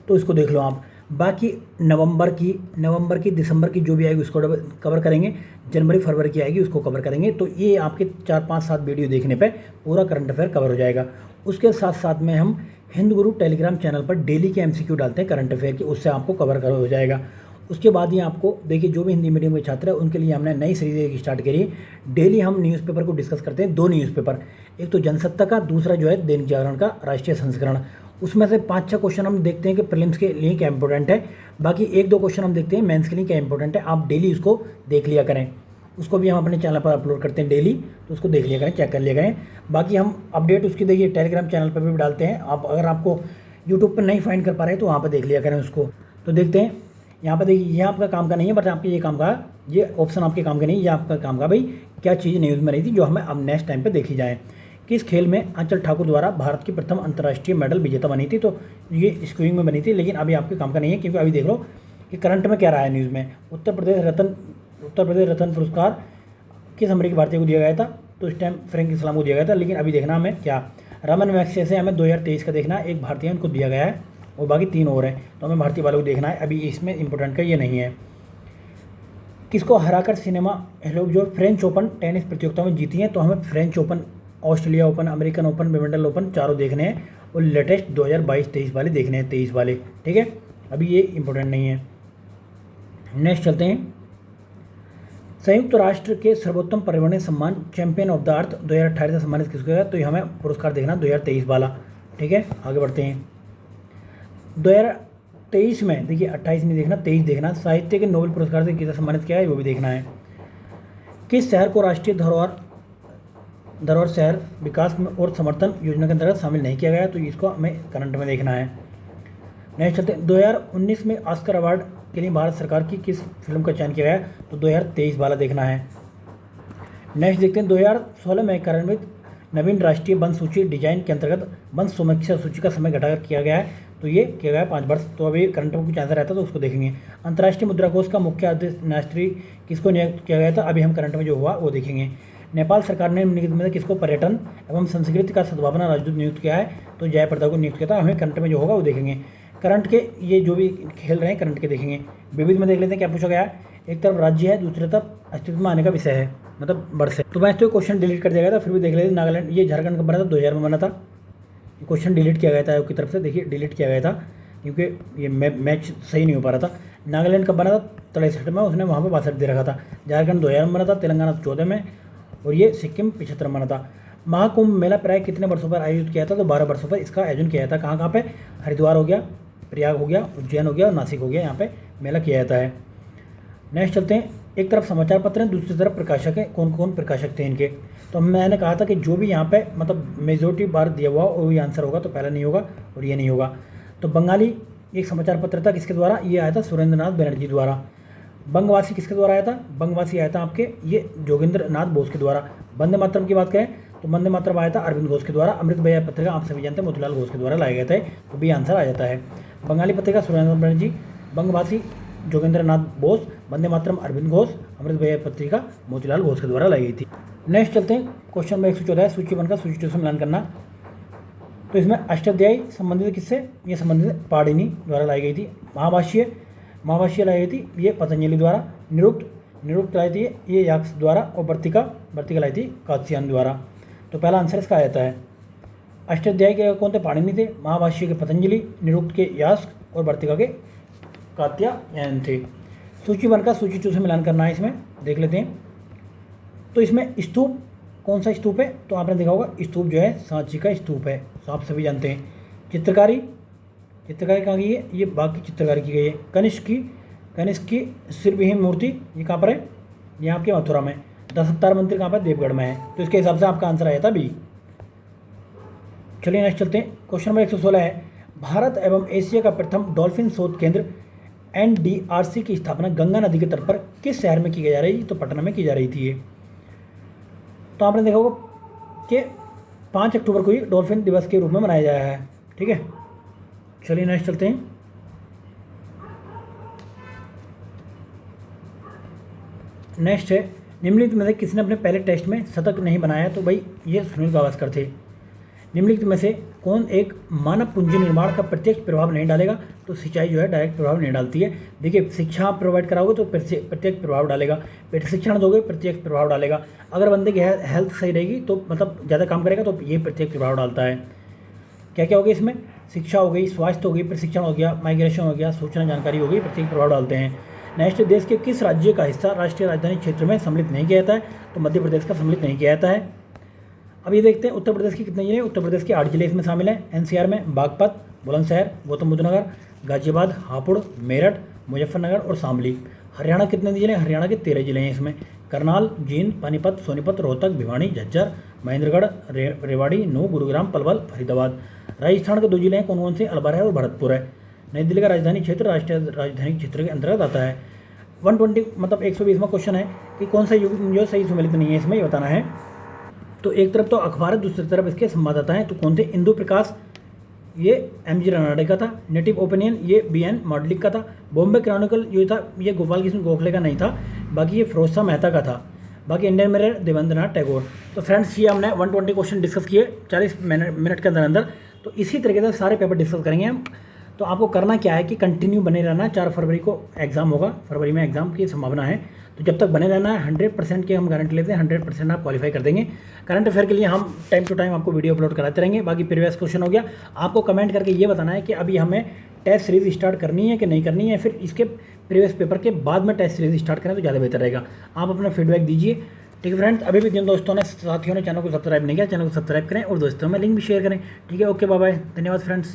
तो इसको देख लो आप। बाकी नवंबर की दिसंबर की जो भी आएगी उसको कवर करेंगे, जनवरी फरवरी की आएगी उसको कवर करेंगे। तो ये आपके 4 5 7 वीडियो देखने पे पूरा करंट अफेयर कवर हो जाएगा। उसके साथ साथ में हम हिंद गुरु टेलीग्राम चैनल पर डेली के MCQ डालते हैं करंट अफेयर की, उससे आपको कवर हो जाएगा। उसके बाद ही आपको देखिए जो भी हिंदी मीडियम के छात्र हैं उनके लिए हमने नई सीरीज स्टार्ट करी है। डेली हम न्यूज़पेपर को डिस्कस करते हैं, 2 न्यूज़पेपर, एक तो जनसत्ता का, दूसरा जो है दैनिक जागरण का राष्ट्रीय संस्करण। उसमें से 5-6 क्वेश्चन हम देखते हैं कि प्रीलिम्स के लिए क्या इंपॉर्टेंट है, बाकी 1-2 क्वेश्चन हम देखते हैं मेंस के लिए क्या इंपॉर्टेंट है। आप डेली उसको देख लिया करें, उसको भी हम अपने चैनल पर अपलोड करते हैं डेली, तो उसको देख लिया करें, चेक कर लिया करें। बाकी हम अपडेट उसकी देखिए टेलीग्राम चैनल पर भी डालते हैं। आप अगर आपको यूट्यूब पर नहीं फाइंड कर पा रहे हैं तो वहाँ पर देख लिया करें उसको। तो देखते हैं यहाँ पर देखिए, ये आपका काम का नहीं है, बट आपके ये काम का, ये ऑप्शन आपके काम का नहीं है, ये आपका काम का भाई क्या चीज़ न्यूज़ में रही थी जो हमें अब नेक्स्ट टाइम पे देखी जाए। किस खेल में आंचल ठाकुर द्वारा भारत की प्रथम अंतर्राष्ट्रीय मेडल विजेता बनी थी, तो ये स्क्रीनिंग में बनी थी, लेकिन अभी आपके काम का नहीं है, क्योंकि अभी देख लो कि करंट में क्या रहा है न्यूज़ में। उत्तर प्रदेश रत्न पुरस्कार किस अमेरिकी भारतीय को दिया गया था, तो इस टाइम फ्रैंक इस्लाम को दिया गया था, लेकिन अभी देखना हमें क्या रमन मैग्सेसे हमें 2023 का देखना है, एक भारतीय उनको दिया गया है और बाकी 3 और हैं, तो हमें भारतीय वालों को देखना है। अभी इसमें इंपॉर्टेंट का ये नहीं है। किसको हराकर सिनेमा हेलो जो फ्रेंच ओपन टेनिस प्रतियोगिता में जीती हैं, तो हमें French open, Australia open, American open, Wimbledon open चारों देखने हैं, और लेटेस्ट 2022-23 वाले देखने हैं, 23 वाले, ठीक है। अभी ये इंपॉर्टेंट नहीं है। नेक्स्ट चलते हैं। संयुक्त राष्ट्र के सर्वोत्तम पर्यावरणीय सम्मान चैंपियन ऑफ द अर्थ 2018 से सम्मानित किसको है, तो ये हमें पुरस्कार देखना 2023 वाला, ठीक है। आगे बढ़ते हैं। 2023 में देखिए 28 नहीं देखना, 23 देखना। साहित्य के नोबेल पुरस्कार से किसे सम्मानित किया है वो भी देखना है। किस शहर को राष्ट्रीय धरोहर शहर विकास में और समर्थन योजना के अंतर्गत शामिल नहीं किया गया, तो इसको हमें करंट में देखना है। नेक्स्ट चलते हैं। 2019 में ऑस्कर अवार्ड के लिए भारत सरकार की किस फिल्म का चयन किया गया, तो 2023 वाला देखना है। नेक्स्ट देखते हैं। 2016 में कार्यान्वित नवीन राष्ट्रीय वन सूची डिजाइन के अंतर्गत वन समीक्षा सूची का समय घटाकर किया गया है, तो ये किया गया है 5 वर्ष। तो अभी करंट में कुछ आंसर रहता है तो उसको देखेंगे। अंतर्राष्ट्रीय मुद्रा कोष का मुख्य अध्यक्ष किसको नियुक्त किया गया था, अभी हम करंट में जो हुआ वो देखेंगे। नेपाल सरकार ने निम्नलिखित में किसको पर्यटन एवं संस्कृति का सद्भावना राजदूत नियुक्त किया है, तो जयप्रदा को नियुक्त किया था, हमें करंट में जो होगा वो देखेंगे। करंट के ये जो भी खेल रहे हैं करंट के देखेंगे। विविध में देख लेते हैं क्या पूछा गया है। एक तरफ राज्य है, दूसरी तरफ अस्तित्व में आने का विषय है, मतलब वर्ष है। तो मैं तो क्वेश्चन डिलीट कर दिया गया था, फिर भी देख लेते। नागालैंड, ये झारखंड का बना था, 2000 में बना था। क्वेश्चन डिलीट किया गया था आयोग की तरफ से, देखिए डिलीट किया गया था क्योंकि ये मैच सही नहीं हो पा रहा था। नागालैंड कब बना था? 63 में, उसने वहाँ पर 62 दे रखा था। झारखंड 2000 में बना था, तेलंगाना 14 में, और ये सिक्किम 75 में बना था। महाकुंभ मेला प्राय कितने वर्षों पर आयोजित किया था? तो 12 वर्षों पर इसका आयोजन किया था। कहाँ कहाँ पे? हरिद्वार हो गया, प्रयाग हो गया, उज्जैन हो गया और नासिक हो गया, यहाँ पे मेला किया जाता है। नेक्स्ट चलते हैं। एक तरफ समाचार पत्र हैं, दूसरी तरफ प्रकाशक है। कौन कौन प्रकाशक थे इनके? तो मैंने कहा था कि जो भी यहाँ पे मतलब मेजोरिटी बार दिया हुआ वो ही आंसर होगा, तो पहला नहीं होगा और ये नहीं होगा। तो बंगाली एक समाचार पत्र था, किसके द्वारा? ये आया था सुरेंद्र नाथ बनर्जी द्वारा। बंगवासी किसके द्वारा आया था? बंगवासी आया था आपके ये जोगिंद्र नाथ बोस के द्वारा। वंदे मातरम की बात करें तो वंदे मातरम आया था अरविंद घोष के द्वारा। अमृत भैया पत्रिका आप सभी जानते हैं मोतीलाल घोष के द्वारा लाए गए थे, तो भी आंसर आ जाता है। बंगाली पत्रिका सुरेंद्र नाथ बनर्जी, बंगवासी जोगिंद्र नाथ बोस, वंदे मातरम अरविंद घोष, अमृत भैया पत्रिका मोतीलाल घोष के द्वारा लाई गई थी। नेक्स्ट चलते हैं। क्वेश्चन नंबर 114 है, सूची बनकर सूची 2 से मिलान करना। तो इसमें अष्टाध्यायी संबंधित किससे? ये संबंधित पाणिनि द्वारा लाई गई थी। महाभाष्य लाई गई थी ये पतंजलि द्वारा। निरुक्त लाई थी ये यास्क द्वारा, और वर्तिका लाई थी कात्यायन द्वारा। तो पहला आंसर इसका आ जाता है। अष्टाध्यायी के कौन थे? पाणिनि थे। महाभाष्य के पतंजलि, निरुक्त के यास्क और वर्तिका के कात्यायन थे। सूची बनकर सूची 2 से मिलान करना है, इसमें देख लेते हैं। तो इसमें स्तूप, कौन सा स्तूप है? तो आपने देखा होगा स्तूप जो है सांची का स्तूप है, तो आप सभी जानते हैं। चित्रकारी कहाँ की है? ये बाघ की चित्रकारी की गई है। कनिष्क की सिरविहीन मूर्ति, ये कहाँ पर है? ये आपके मथुरा में। 10 अवतार मंदिर कहाँ पर? देवगढ़ में है। तो इसके हिसाब से आपका आंसर आया था बी। चलिए नेक्स्ट चलते हैं। क्वेश्चन नंबर 116 है, भारत एवं एशिया का प्रथम डॉल्फिन शोध केंद्र NDRC की स्थापना गंगा नदी के तट पर किस शहर में की जा रही? तो पटना में की जा रही थी ये। तो आपने देखा होगा कि 5 अक्टूबर को ही डॉल्फिन दिवस के रूप में मनाया जाया है, ठीक है। चलिए नेक्स्ट चलते हैं। नेक्स्ट है, निम्नलिखित में से किसने अपने पहले टेस्ट में शतक नहीं बनाया? तो भाई ये सुनील गावस्कर थे। निम्नलिखित में से कौन एक मानव पूंजी निर्माण का प्रत्यक्ष प्रभाव नहीं डालेगा? तो सिंचाई जो है डायरेक्ट प्रभाव नहीं डालती है। देखिए, शिक्षा आप प्रोवाइड कराओगे तो प्रत्यक्ष प्रभाव डालेगा, प्रशिक्षण दोगे प्रत्यक्ष प्रभाव डालेगा। अगर बंदे की हेल्थ सही रहेगी तो मतलब ज़्यादा काम करेगा, तो ये प्रत्यक्ष प्रभाव डालता है। क्या क्या हो गया इसमें? शिक्षा हो गई, स्वास्थ्य हो गई, प्रशिक्षण हो गया, माइग्रेशन हो गया, सूचना जानकारी हो गई, प्रत्यक्ष प्रभाव डालते हैं। नेक्स्ट, देश के किस राज्य का हिस्सा राष्ट्रीय राजधानी क्षेत्र में सम्मिलित नहीं किया जाता है? तो मध्य प्रदेश का सम्मिलित नहीं किया जाता है। अब ये देखते हैं उत्तर प्रदेश की कितने जिले? उत्तर प्रदेश के 8 जिले इसमें शामिल हैं। NCR में बागपत, बुलंदशहर, गौतम बुद्ध नगर, गाजियाबाद, हापुड़, मेरठ, मुजफ्फरनगर और शामली। हरियाणा कितने जिले? हरियाणा के 13 जिले हैं इसमें। करनाल, जींद, पानीपत, सोनीपत, रोहतक, भिवानी, झज्जर, महेंद्रगढ़, रेवाड़ी, नूंह, गुरुग्राम, पलवल, फरीदाबाद। राजस्थान के 2 जिले हैं, कौन कौन से? अलवर है और भरतपुर है। नई दिल्ली का राजधानी क्षेत्र राष्ट्रीय राजधानी क्षेत्र के अंतर्गत आता है। 120 मतलब 120वां क्वेश्चन है कि कौन सा युग जो सही सम्मिलित नहीं है, इसमें ये बताना है। तो एक तरफ तो अखबार है, दूसरी तरफ इसके संवाददाता हैं। तो कौन थे? इंदु प्रकाश, ये MG रनाडे का था। नेटिव ओपिनियन, ये BN मॉडलिक का था। बॉम्बे क्रॉनिकल जो था ये गोपाल कृष्ण गोखले का नहीं था, बाकी ये फिरोज शाह मेहता का था। बाकी इंडियन मिरर देवेंद्रनाथ टैगोर। तो फ्रेंड्स, ये हमने 120 क्वेश्चन डिस्कस किए 40 मिनट के अंदर अंदर। तो इसी तरीके से सारे पेपर डिस्कस करेंगे हम। तो आपको करना क्या है कि कंटिन्यू बने रहना। 4 फरवरी को एग्ज़ाम होगा, फरवरी में एग्ज़ाम की संभावना है, तो जब तक बने रहना है। 100% की हम गारंटी लेते हैं, 100% आप क्वालिफाई कर देंगे। करंट अफेयर के लिए हम टाइम टू टाइम आपको वीडियो अपलोड कराते रहेंगे। बाकी प्रीवियस क्वेश्चन हो गया, आपको कमेंट करके ये बताना है कि अभी हमें टेस्ट सीरीज स्टार्ट करनी है कि नहीं करनी है, फिर इसके प्रीवियस पेपर के बाद में टेस्ट सीरीज स्टार्ट करें तो ज़्यादा बेहतर रहेगा। आप अपना फीडबैक दीजिए, ठीक है फ्रेंड्स। अभी भी जिन दोस्तों ने साथियों ने चैनल को सब्सक्राइब नहीं किया, चैनल को सब्सक्राइब करें और दोस्तों में लिंक भी शेयर करें, ठीक है। ओके, बाय बाय, धन्यवाद फ्रेंड्स।